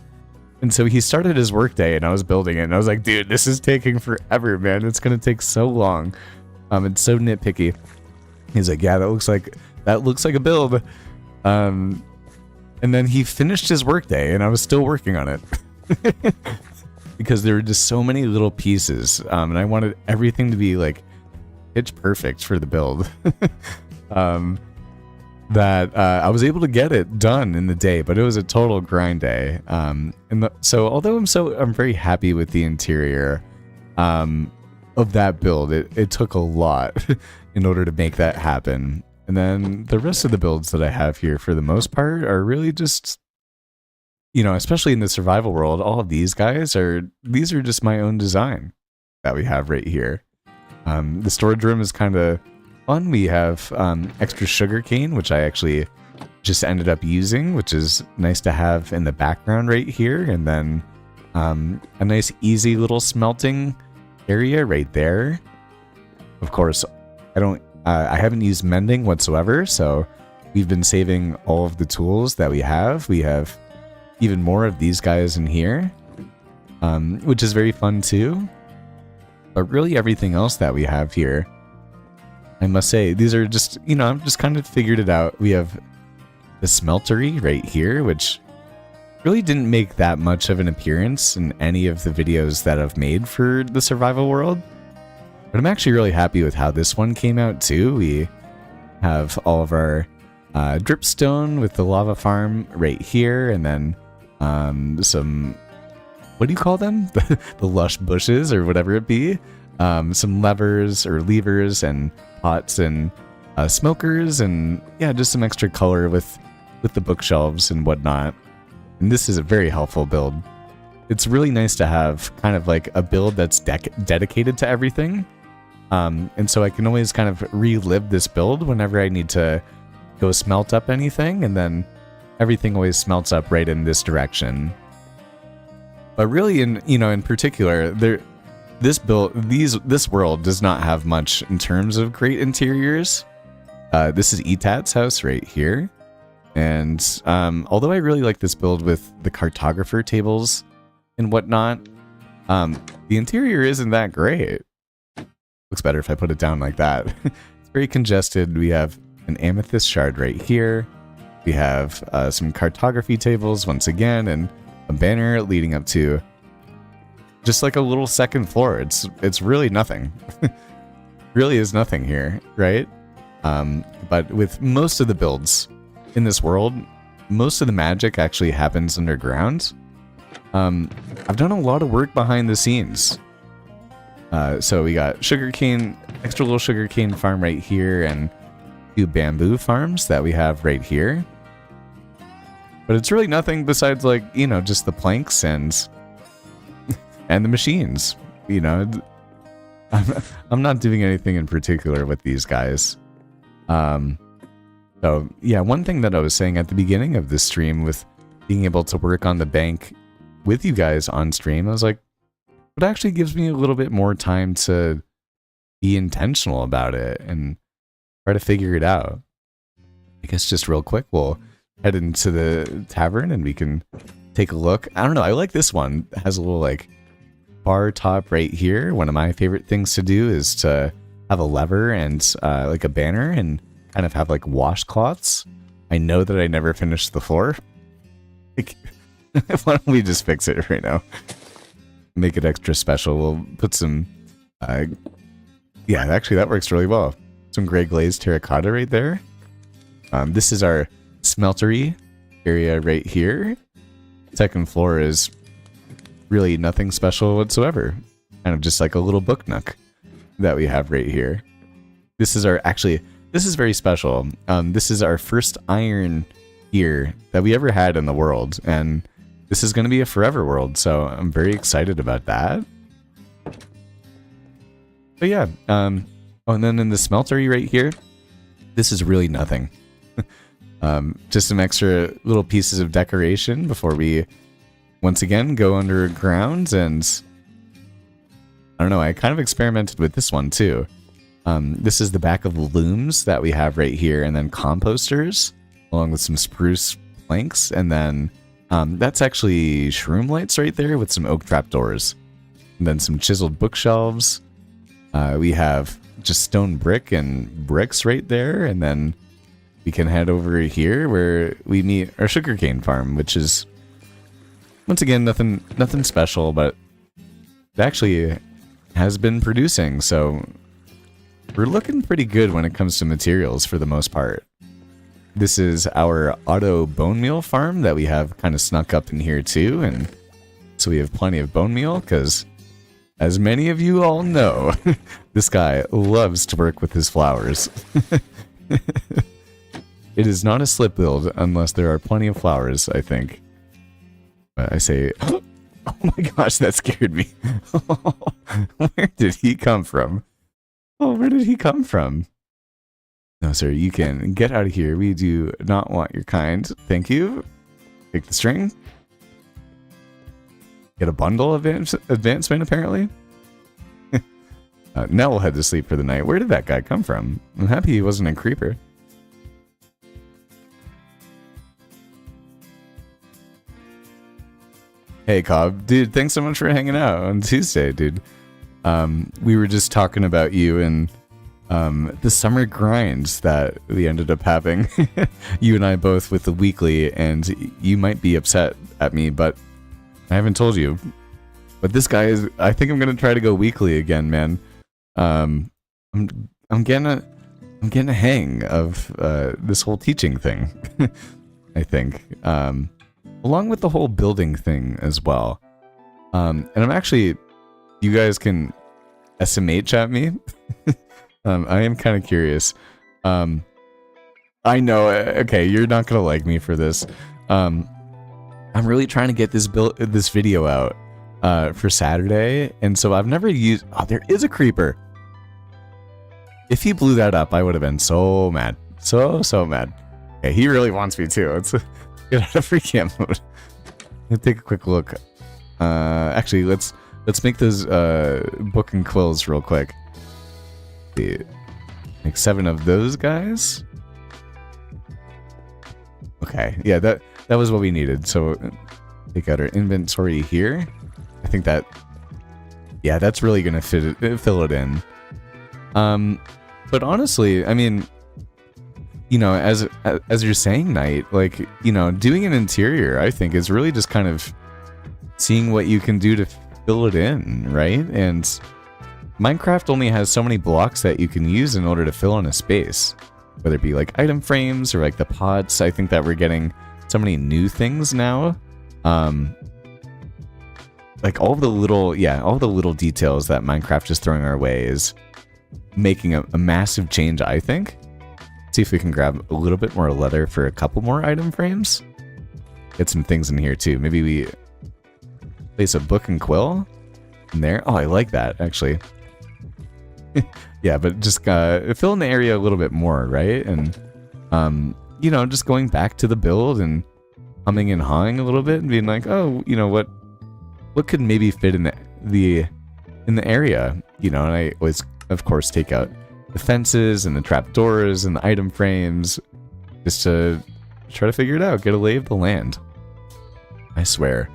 so he started his work day, and I was building it, and I was like, dude, this is taking forever, man. It's gonna take so long. It's so nitpicky. He's like, yeah, that looks like a build. And then he finished his work day, and I was still working on it. Because there were just so many little pieces, and I wanted everything to be like pitch perfect for the build. That I was able to get it done in the day, but it was a total grind day. So although I'm very happy with the interior of that build, it took a lot in order to make that happen. And then the rest of the builds that I have here, for the most part, are really just, especially in the survival world, all of these guys these are just my own design that we have right here. The storage room is kind of fun. We have extra sugarcane, which I actually just ended up using, which is nice to have in the background right here. And then a nice easy little smelting area right there. Of course, I haven't used mending whatsoever, so we've been saving all of the tools that we have. We have even more of these guys in here, which is very fun too. But really everything else that we have here, I must say, these are just, I've just kind of figured it out. We have the smeltery right here, which really didn't make that much of an appearance in any of the videos that I've made for the survival world. But I'm actually really happy with how this one came out too. We have all of our dripstone with the lava farm right here, and then some, what do you call them? The lush bushes or whatever it be. Some levers and pots and smokers, and yeah, just some extra color with the bookshelves and whatnot. And this is a very helpful build. It's really nice to have kind of like a build that's dedicated to everything. And so I can always kind of relive this build whenever I need to go smelt up anything, and then everything always smelts up right in this direction. But really, in particular, this world does not have much in terms of great interiors. This is Etat's house right here, and although I really like this build with the cartographer tables and whatnot, the interior isn't that great. Looks better if I put it down like that. It's very congested. We have an amethyst shard right here. We have some cartography tables once again, and a banner leading up to just like a little second floor. It's really nothing. Really is nothing here, right? But with most of the builds in this world, most of the magic actually happens underground. I've done a lot of work behind the scenes. So we got sugarcane, extra little sugarcane farm right here, and 2 bamboo farms that we have right here. But it's really nothing besides, like, just the planks and the machines. I'm not doing anything in particular with these guys. So yeah, one thing that I was saying at the beginning of this stream with being able to work on the bank with you guys on stream, I was like, it actually gives me a little bit more time to be intentional about it and try to figure it out. I guess just real quick, we'll head into the tavern and we can take a look. I don't know, I like this one. It has a little like bar top right here. One of my favorite things to do is to have a lever and like a banner and kind of have like washcloths. I know that I never finished the floor. Like, why don't we just fix it right now? Make it extra special. We'll put some yeah, actually that works really well. Some gray glazed terracotta right there. This is our smeltery area right here. Second floor is really nothing special whatsoever. Kind of just like a little book nook that we have right here. This is this is very special. This is our first iron here that we ever had in the world, and this is going to be a forever world, so I'm very excited about that. But yeah, oh, and then in the smeltery right here, this is really nothing. Just some extra little pieces of decoration before we once again go underground. And I don't know, I kind of experimented with this one too. This is the back of the looms that we have right here, and then composters, along with some spruce planks, and then that's actually shroom lights right there with some oak trapdoors. And then some chiseled bookshelves. We have just stone brick and bricks right there, and then we can head over here where we meet our sugarcane farm, which is, once again, nothing special, but it actually has been producing, so we're looking pretty good when it comes to materials for the most part. This is our auto bone meal farm that we have kind of snuck up in here too, and so we have plenty of bone meal because, as many of you all know, this guy loves to work with his flowers. It is not a slip build unless there are plenty of flowers, I think. I say, oh my gosh, that scared me. Where did he come from? Oh, where did he come from? No, sir, you can get out of here. We do not want your kind. Thank you. Take the string. Get a bundle of advancement, apparently. Now we'll head to sleep for the night. Where did that guy come from? I'm happy he wasn't a creeper. Hey, Cobb. Dude, thanks so much for hanging out on Tuesday, dude. We were just talking about you and the summer grinds that we ended up having. You and I both with the weekly, and you might be upset at me, but I haven't told you. But this guy is, I think I'm going to try to go weekly again, man. I'm getting a hang of this whole teaching thing, I think. Along with the whole building thing as well. And I'm actually, you guys can SMH at me. I am kind of curious. I know, okay, you're not going to like me for this. I'm really trying to get this video out for Saturday. And so I've never used, oh, there is a creeper. If he blew that up, I would have been so mad. So mad. Okay, he really wants me too. Let's get out of free camp mode. Let's take a quick look. Actually, let's make those book and quills real quick. Make 7 of those guys. Okay, yeah, that was what we needed. So take out our inventory here. I think that, yeah, that's really gonna fill it in. But honestly, I mean, you know, as you're saying, Knight, like, you know, doing an interior, I think, is really just kind of seeing what you can do to fill it in, right? And Minecraft only has so many blocks that you can use in order to fill in a space, whether it be like item frames or like the pots. I think that we're getting so many new things now. Like all the little details that Minecraft is throwing our way is making a massive change, I think. See if we can grab a little bit more leather for a couple more item frames. Get some things in here too. Maybe we place a book and quill in there. Oh, I like that, actually. Yeah, but just fill in the area a little bit more, right? And, you know, just going back to the build and humming and hawing a little bit and being like, oh, you know, what could maybe fit in the area, you know? And I always, of course, take out the fences and the trapdoors and the item frames just to try to figure it out, get a lay of the land. I swear,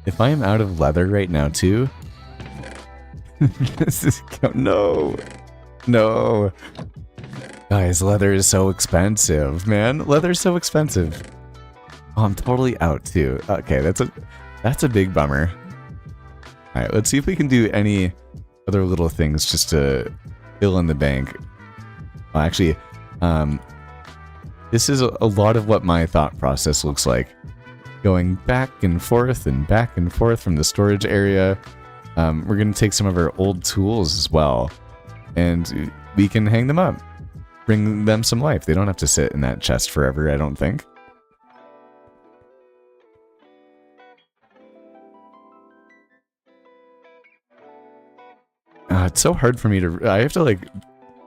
if I am out of leather right now too, this is no. Guys, leather is so expensive, man. Leather is so expensive. Oh, I'm totally out too. Okay, that's a big bummer. All right, let's see if we can do any other little things just to fill in the bank. Well, actually, this is a lot of what my thought process looks like. Going back and forth from the storage area. We're going to take some of our old tools as well, and we can hang them up. Bring them some life. They don't have to sit in that chest forever, I don't think. It's so hard for me to... I have to, like...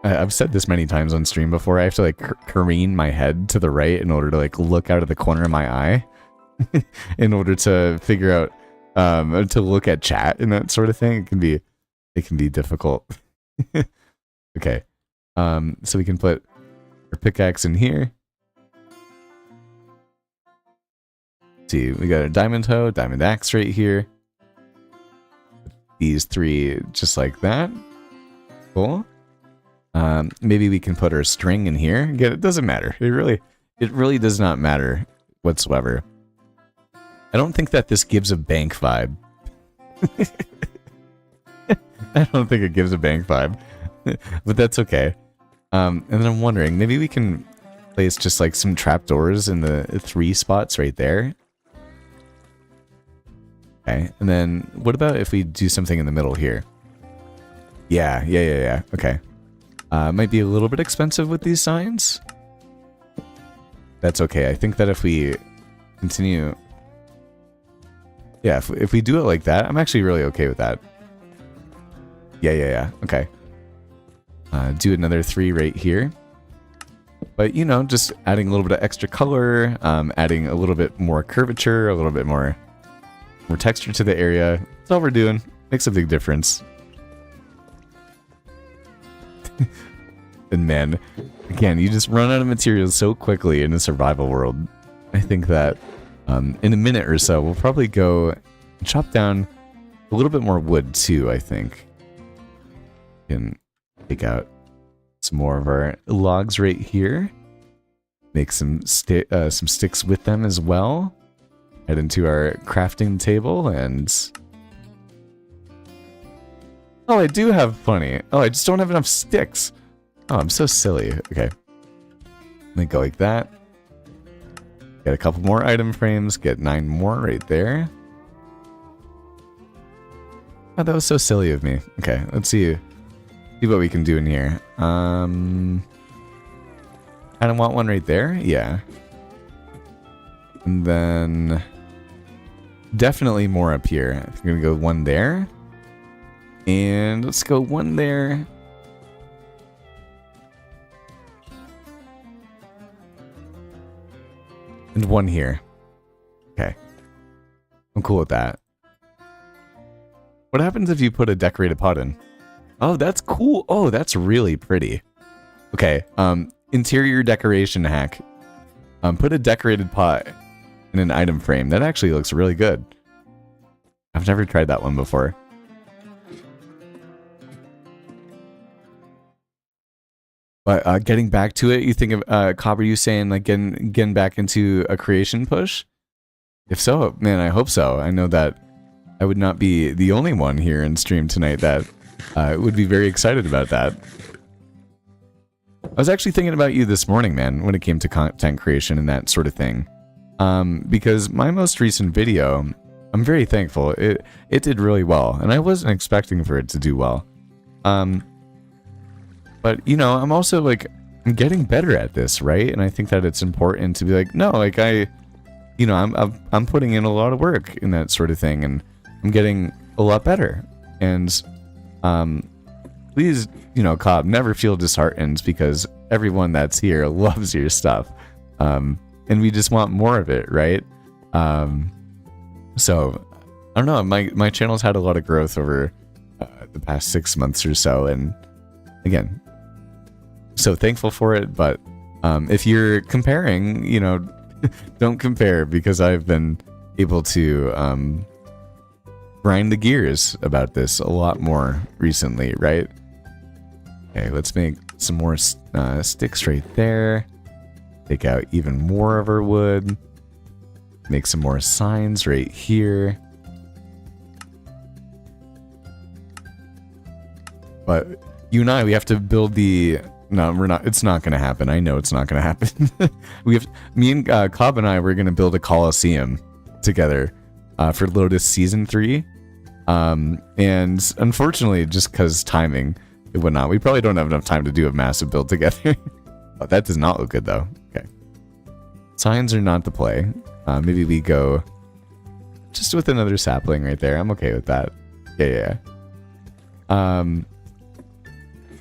I've said this many times on stream before. I have to, like, careen my head to the right in order to, like, look out of the corner of my eye in order to figure out... to look at chat and that sort of thing. It can be difficult. Okay. So we can put our pickaxe in here. See, we got a diamond hoe, diamond axe right here. These three just like that. Cool. Maybe we can put our string in here. Again, it doesn't matter. It really does not matter whatsoever. I don't think that this gives a bank vibe. I don't think it gives a bank vibe, but that's okay. And then I'm wondering, maybe we can place just like some trapdoors in the 3 spots right there. Okay, and then what about if we do something in the middle here? Yeah. Okay. Might be a little bit expensive with these signs. That's okay. I think that if we continue... Yeah, if we do it like that, I'm actually really okay with that. Yeah. Okay. Do another 3 right here. But, you know, just adding a little bit of extra color, adding a little bit more curvature, a little bit more texture to the area. That's all we're doing. Makes a big difference. And man, again, you just run out of materials so quickly in a survival world. I think that in a minute or so, we'll probably go and chop down a little bit more wood too, I think. Can take out some more of our logs right here. Make some sticks with them as well. Head into our crafting table and... Oh, I do have plenty. Oh, I just don't have enough sticks. Oh, I'm so silly. Okay. Let me go like that. Get a couple more item frames. Get 9 more right there. Oh, that was so silly of me. Okay, let's see what we can do in here. I don't want one right there. Yeah. And then definitely more up here. I think I'm gonna go 1 there. And let's go 1 there. And 1 here. Okay. I'm cool with that. What happens if you put a decorated pot in? Oh, that's cool. Oh, that's really pretty. Okay, interior decoration hack. Put a decorated pot in an item frame. That actually looks really good. I've never tried that one before. But getting back to it, you think of Cobb, are you saying like getting back into a creation push? If so, man, I hope so. I know that I would not be the only one here in stream tonight that would be very excited about that. I was actually thinking about you this morning, man, when it came to content creation and that sort of thing. Because my most recent video, I'm very thankful. It did really well, and I wasn't expecting for it to do well. But, you know, I'm also, like, I'm getting better at this, right? And I think that it's important to be like, no, like, I'm putting in a lot of work in that sort of thing, and I'm getting a lot better. And, please, you know, Cobb, never feel disheartened because everyone that's here loves your stuff. And we just want more of it, right? So, I don't know, my channel's had a lot of growth over the past 6 months or so, and again, so thankful for it, but if you're comparing, you know, don't compare, because I've been able to grind the gears about this a lot more recently, right? Okay, let's make some more sticks right there. Take out even more of our wood. Make some more signs right here. But you and I, we have to build the... No, we're not. It's not going to happen. I know it's not going to happen. Me and Cobb and I, we're going to build a Coliseum together for Lotus Season 3. And unfortunately, just because timing and whatnot, we probably don't have enough time to do a massive build together. Oh, that does not look good, though. Okay. Signs are not the play. Maybe we go just with another sapling right there. I'm okay with that. Yeah.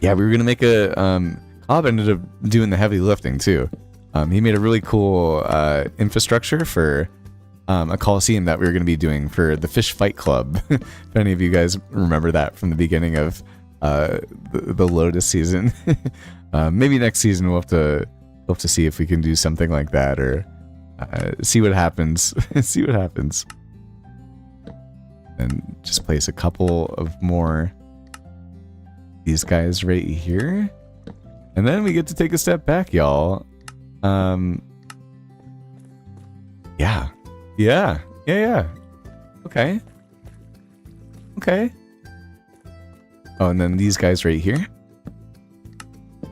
Yeah, we were gonna make a Cobb ended up doing the heavy lifting too. He made a really cool infrastructure for a Coliseum that we were gonna be doing for the Fish Fight Club. If any of you guys remember that from the beginning of the Lotus season. Maybe next season we'll have to see if we can do something like that, or see what happens. See what happens. And just place a couple of more these guys right here, and then we get to take a step back, y'all. Yeah. Okay. Oh, and then these guys right here. I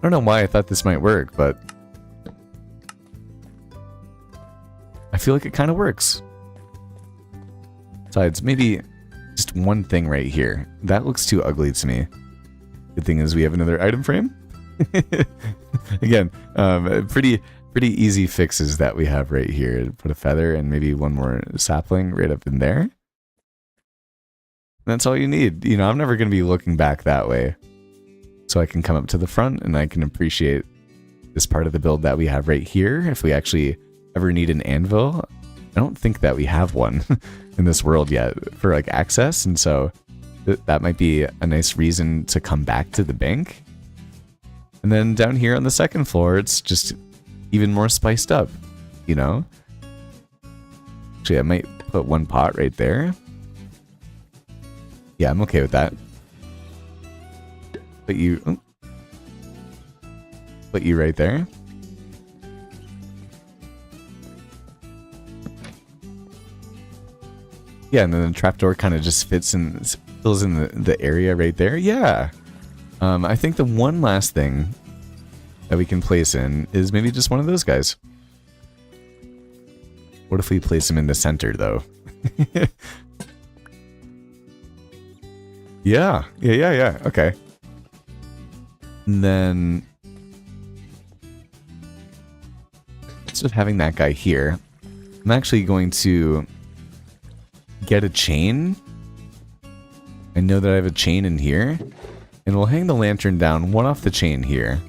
don't know why I thought this might work, but I feel like it kind of works. Besides, maybe just one thing right here. That looks too ugly to me. Good thing is we have another item frame. Again, pretty easy fixes that we have right here. Put a feather and maybe one more sapling right up in there. That's all you need. You know, I'm never going to be looking back that way. So I can come up to the front and I can appreciate this part of the build that we have right here. If we actually ever need an anvil, I don't think that we have one in this world yet for like access. And so that might be a nice reason to come back to the bank. And then down here on the second floor, it's just even more spiced up, you know? Actually, I might put one pot right there. Yeah, I'm okay with that. Put you right there. Yeah, and then the trapdoor kind of just fits and fills in the area right there. Yeah. I think the one last thing that we can place in is maybe just one of those guys. What if we place him in the center, though? Yeah. Okay. And then instead of having that guy here, I'm actually going to get a chain. I know that I have a chain in here, and we'll hang the lantern down one off the chain here.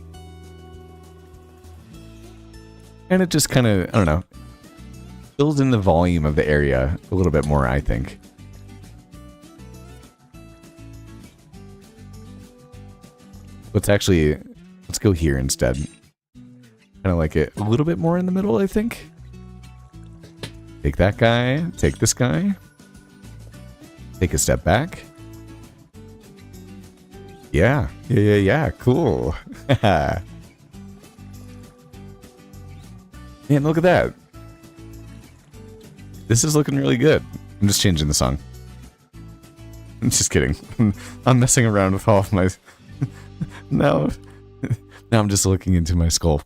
And it just kind of, I don't know, builds in the volume of the area a little bit more, I think. Let's go here instead. Kind of like it a little bit more in the middle, I think. Take that guy, take this guy. Take a step back. Yeah, cool. Man, look at that. This is looking really good. I'm just changing the song. I'm just kidding. I'm messing around with all of my... Now I'm just looking into my skull.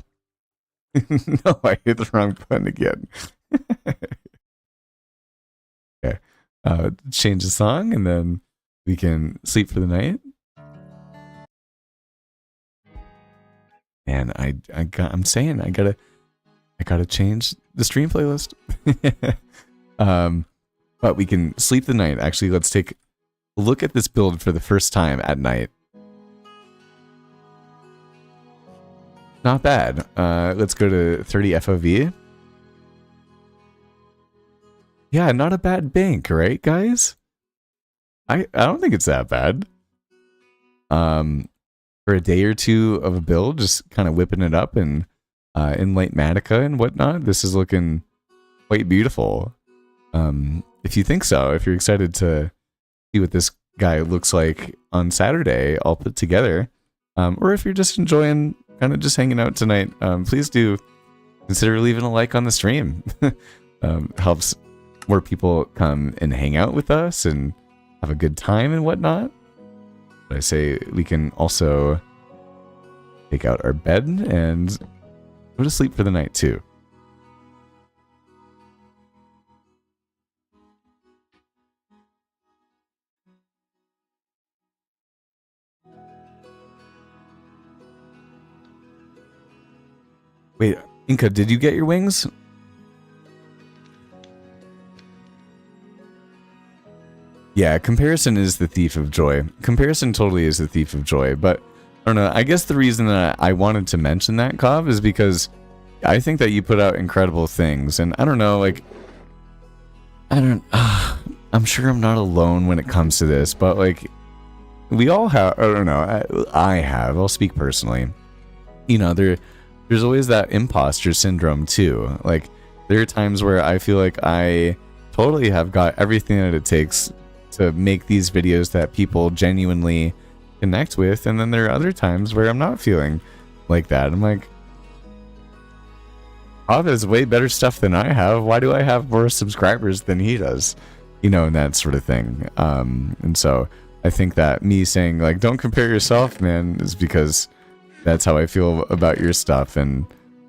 No, I hit the wrong button again. Okay. Change the song, and then we can sleep for the night. And I'm saying I gotta change the stream playlist. But we can sleep the night. Actually, let's take a look at this build for the first time at night. Not bad. Let's go to 30 FOV. Yeah, not a bad bank, right, guys? I don't think it's that bad. For a day or two of a build, just kind of whipping it up and in Light Matica and whatnot, this is looking quite beautiful. If you think so, if you're excited to see what this guy looks like on Saturday, all put together, or if you're just enjoying kind of just hanging out tonight, please do consider leaving a like on the stream. Helps more people come and hang out with us and have a good time and whatnot. But I say we can also take out our bed and go to sleep for the night too. Wait, Inca, did you get your wings? Yeah, comparison is the thief of joy. Comparison totally is the thief of joy, but I don't know. I guess the reason that I wanted to mention that, Cobb, is because I think that you put out incredible things, and I don't know, like, I'm sure I'm not alone when it comes to this, but like, we all have, I don't know, I'll speak personally. You know, there's always that imposter syndrome too. Like, there are times where I feel like I totally have got everything that it takes to make these videos that people genuinely connect with, and then there are other times where I'm not feeling like that. I'm like, Bob has way better stuff than I have. Why do I have more subscribers than he does? You know, and that sort of thing. And so I think that me saying, like, don't compare yourself, man, is because that's how I feel about your stuff. And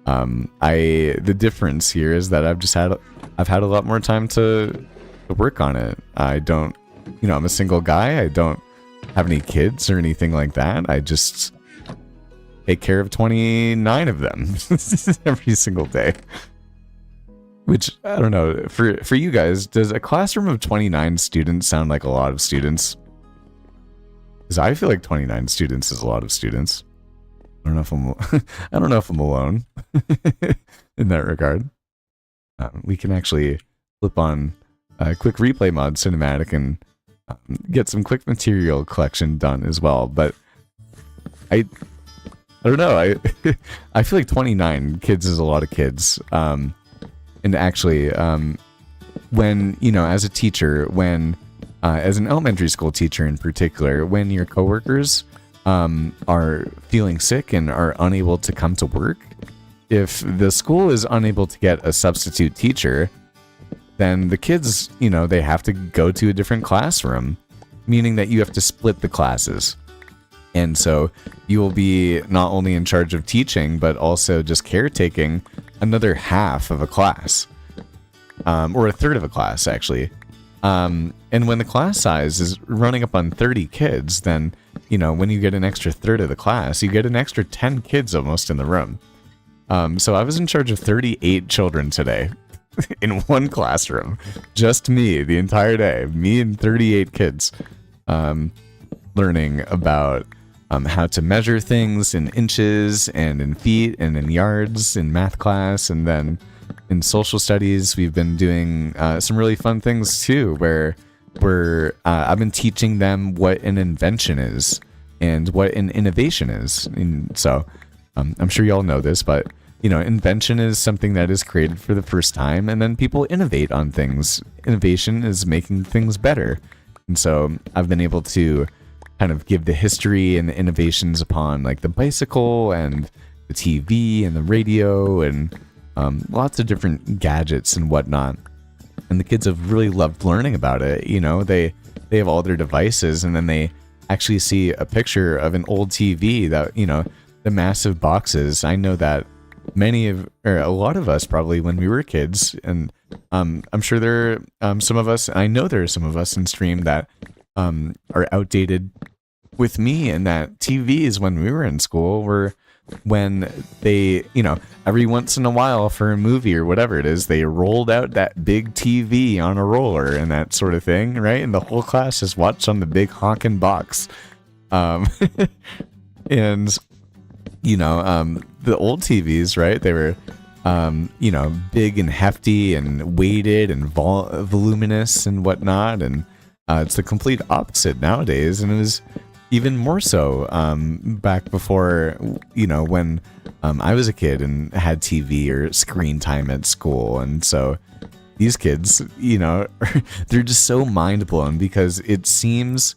the difference here is that I've had a lot more time to work on it. I don't, you know, I'm a single guy. I don't have any kids or anything like that. I just take care of 29 of them every single day. Which, I don't know, for you guys, does a classroom of 29 students sound like a lot of students? Because I feel like 29 students is a lot of students. I don't know if I'm alone in that regard. We can actually flip on a quick replay mod cinematic and get some quick material collection done as well. But I don't know. I feel like 29 kids is a lot of kids. And actually, when, you know, as a teacher, when as an elementary school teacher in particular, when your coworkers are feeling sick and are unable to come to work, if the school is unable to get a substitute teacher, then the kids, you know, they have to go to a different classroom, meaning that you have to split the classes. And so you will be not only in charge of teaching, but also just caretaking another half of a class, or a third of a class, actually. And when the class size is running up on 30 kids, then, you know, when you get an extra third of the class, you get an extra 10 kids almost in the room. So I was in charge of 38 children today in one classroom. Just me the entire day. Me and 38 kids learning about how to measure things in inches and in feet and in yards in math class. And then in social studies, we've been doing some really fun things too, where I've been teaching them what an invention is and what an innovation is. And so I'm sure y'all know this, but, you know, invention is something that is created for the first time, and then people innovate on things. Innovation is making things better. And so I've been able to kind of give the history and the innovations upon, like, the bicycle and the TV and the radio and lots of different gadgets and whatnot. And the kids have really loved learning about it. You know, they have all their devices, and then they actually see a picture of an old TV that, you know, the massive boxes. I know that a lot of us probably when we were kids, and I'm sure there are some of us, I know there are some of us in stream that are outdated with me, and that TVs when we were in school were when they, you know, every once in a while for a movie or whatever it is, they rolled out that big TV on a roller and that sort of thing, right? And the whole class just watched on the big honkin' box. And, you know, the old TVs, right? They were, you know, big and hefty and weighted and voluminous and whatnot. And it's the complete opposite nowadays. And it was even more so back before, you know, when I was a kid and had TV or screen time at school. And so these kids, you know, they're just so mind blown because it seems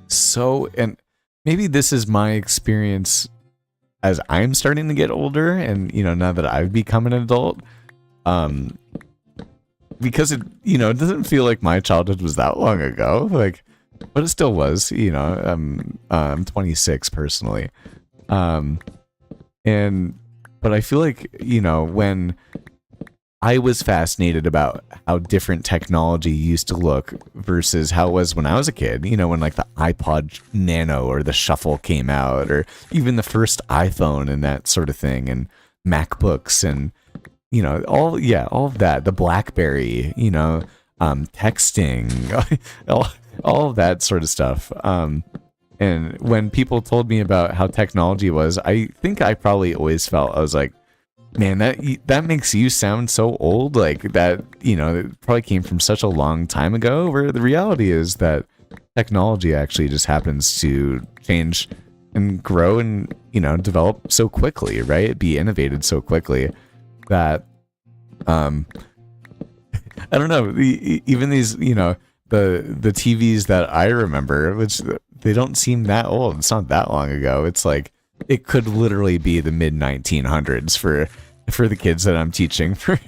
so, and maybe this is my experience as I'm starting to get older and, you know, now that I've become an adult, because it, you know, it doesn't feel like my childhood was that long ago, like, but it still was, you know. I'm 26 personally, but I feel like, you know, when I was fascinated about how different technology used to look versus how it was when I was a kid, you know, when like the iPod Nano or the Shuffle came out, or even the first iPhone and that sort of thing, and MacBooks and, you know, all of that, the BlackBerry, you know, texting, all of that sort of stuff. And when people told me about how technology was, I think I probably always felt, I was like, man, that makes you sound so old. Like that, you know, it probably came from such a long time ago, where the reality is that technology actually just happens to change and grow and, develop so quickly, right? Be innovated so quickly that, I don't know, even these, the TVs that I remember, which they don't seem that old. It's not that long ago. It's like, it could literally be the mid 1900s for the kids that I'm teaching for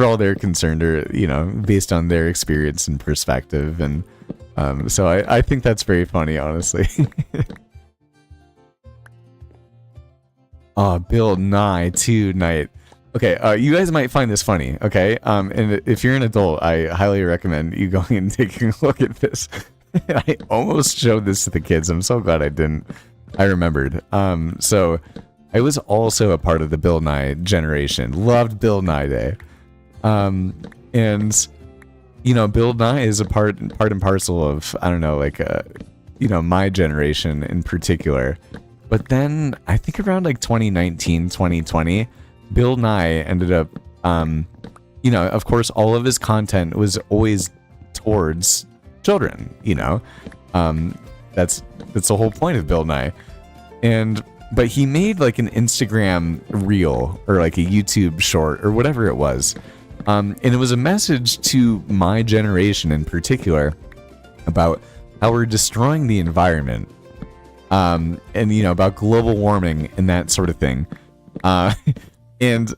all they're concerned, or, based on their experience and perspective. And, so I think that's very funny, honestly. Oh, Bill Nye tonight. Okay, you guys might find this funny, okay? And if you're an adult, I highly recommend you going and taking a look at this. I almost showed this to the kids. I'm so glad I didn't. I remembered. So I was also a part of the Bill Nye generation. Loved Bill Nye Day. And Bill Nye is a part and parcel of, I don't know, like my generation in particular. But then I think around like 2019, 2020, Bill Nye ended up, of course, all of his content was always towards children. That's the whole point of Bill Nye. But he made like an Instagram reel or like a YouTube short or whatever it was. And it was a message to my generation in particular about how we're destroying the environment. And, about global warming and that sort of thing. And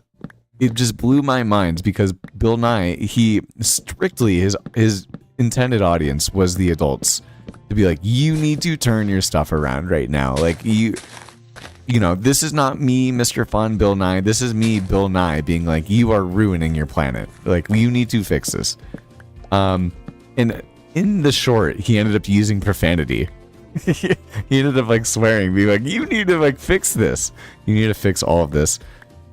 it just blew my mind because Bill Nye, he strictly, his intended audience was the adults. To be like, you need to turn your stuff around right now. Like, this is not me, Mr. Fun Bill Nye. This is me, Bill Nye, being like, you are ruining your planet. Like, you need to fix this. And in the short, he ended up using profanity. He ended up like swearing, being like, you need to like fix this. You need to fix all of this.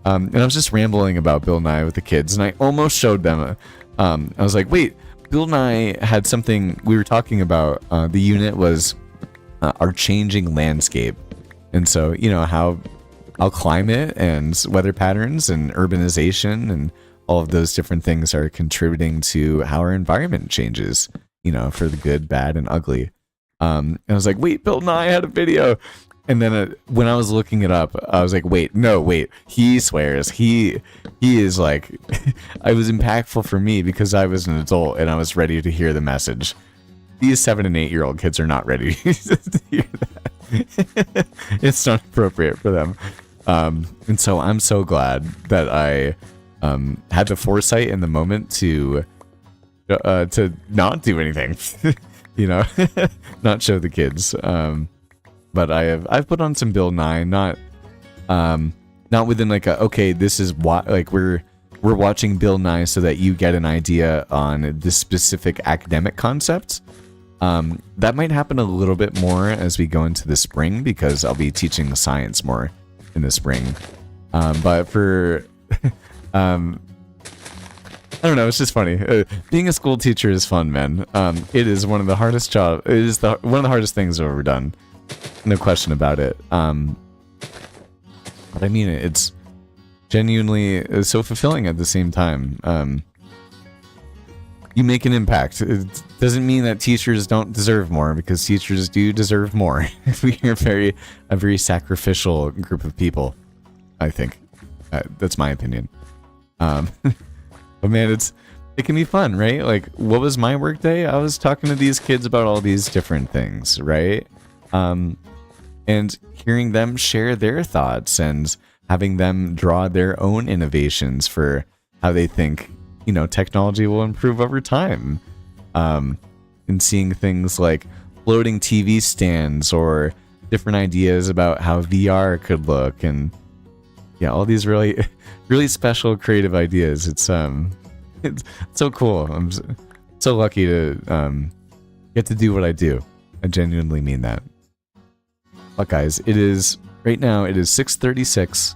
And I was just rambling about Bill Nye with the kids, and I almost showed them. I was like, wait, Bill Nye had something we were talking about. The unit was our changing landscape. And so, how climate and weather patterns and urbanization and all of those different things are contributing to how our environment changes, for the good, bad, and ugly. And I was like, wait, Bill Nye had a video. And then when I was looking it up, I was like, wait, he swears. He is like, it was impactful for me because I was an adult and I was ready to hear the message. These 7 and 8-year-old kids are not ready to hear that. It's not appropriate for them. And so I'm so glad that I had the foresight in the moment to not do anything. Not show the kids. But I've put on some Bill Nye, not within like this is what, like we're watching Bill Nye so that you get an idea on this specific academic concept. That might happen a little bit more as we go into the spring because I'll be teaching science more in the spring. But for I don't know. It's just funny. Being a school teacher is fun, man. It is one of the hardest jobs. It is one of the hardest things I've ever done. No question about it. But I mean, it's genuinely so fulfilling at the same time. You make an impact. It doesn't mean that teachers don't deserve more, because teachers do deserve more. We are a very sacrificial group of people, I think. That's my opinion. But man, it can be fun, right? Like, what was my work day? I was talking to these kids about all these different things, right? And hearing them share their thoughts and having them draw their own innovations for how they think, technology will improve over time. And seeing things like floating TV stands or different ideas about how VR could look, and all these really, really special creative ideas. It's so cool. I'm so lucky to get to do what I do. I genuinely mean that. But guys, right now it is 6:36.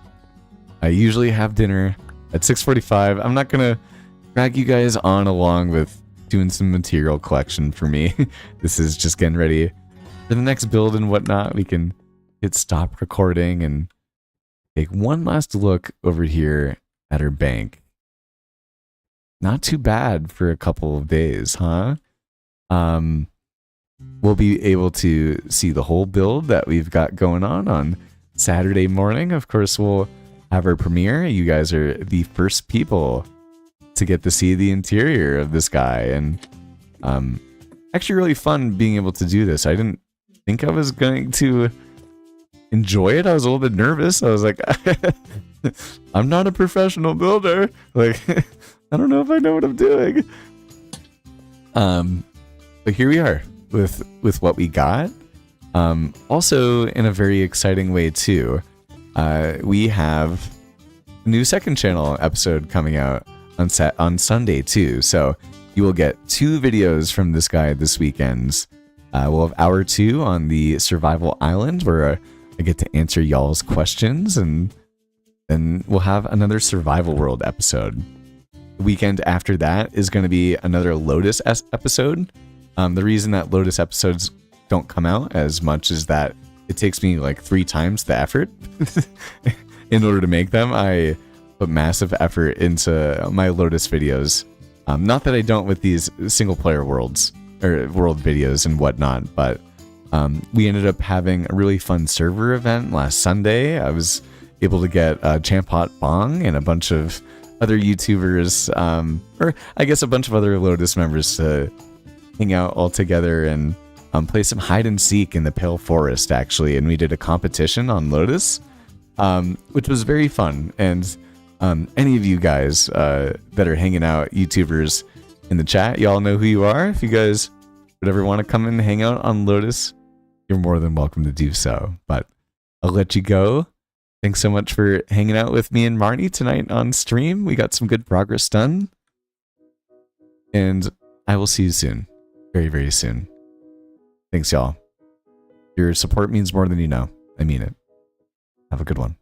I usually have dinner at 6:45. I'm not gonna drag you guys on along with doing some material collection for me. This is just getting ready for the next build and whatnot. We can hit stop recording and take one last look over here at our bank. Not too bad for a couple of days, huh? we'll be able to see the whole build that we've got going on Saturday morning. Of course, we'll have our premiere. You guys are the first people to get to see the interior of this guy, and actually really fun being able to do this. I didn't think I was going to enjoy it. I was a little bit nervous. I was like, I'm not a professional builder. Like, I don't know if I know what I'm doing. But here we are with what we got. Also, in a very exciting way too, we have a new second channel episode coming out on Sunday too. So you will get 2 videos from this guy this weekend. We'll have hour 2 on the Survival Island, where I get to answer y'all's questions, and then we'll have another Survival World episode. The weekend after that is going to be another Lotus episode. The reason that Lotus episodes don't come out as much is that it takes me like 3 times the effort in order to make them. I put massive effort into my Lotus videos. Not that I don't with these single player worlds or world videos and whatnot, but we ended up having a really fun server event last Sunday. I was able to get Champot Bong and a bunch of other YouTubers, or I guess a bunch of other Lotus members to hang out all together and play some hide and seek in the Pale Forest, actually. And we did a competition on Lotus, which was very fun. And any of you guys that are hanging out, YouTubers in the chat, y'all know who you are. If you guys would ever want to come and hang out on Lotus, you're more than welcome to do so. But I'll let you go. Thanks so much for hanging out with me and Marnie tonight on stream. We got some good progress done. And I will see you soon. Very, very soon. Thanks, y'all. Your support means more than you know. I mean it. Have a good one.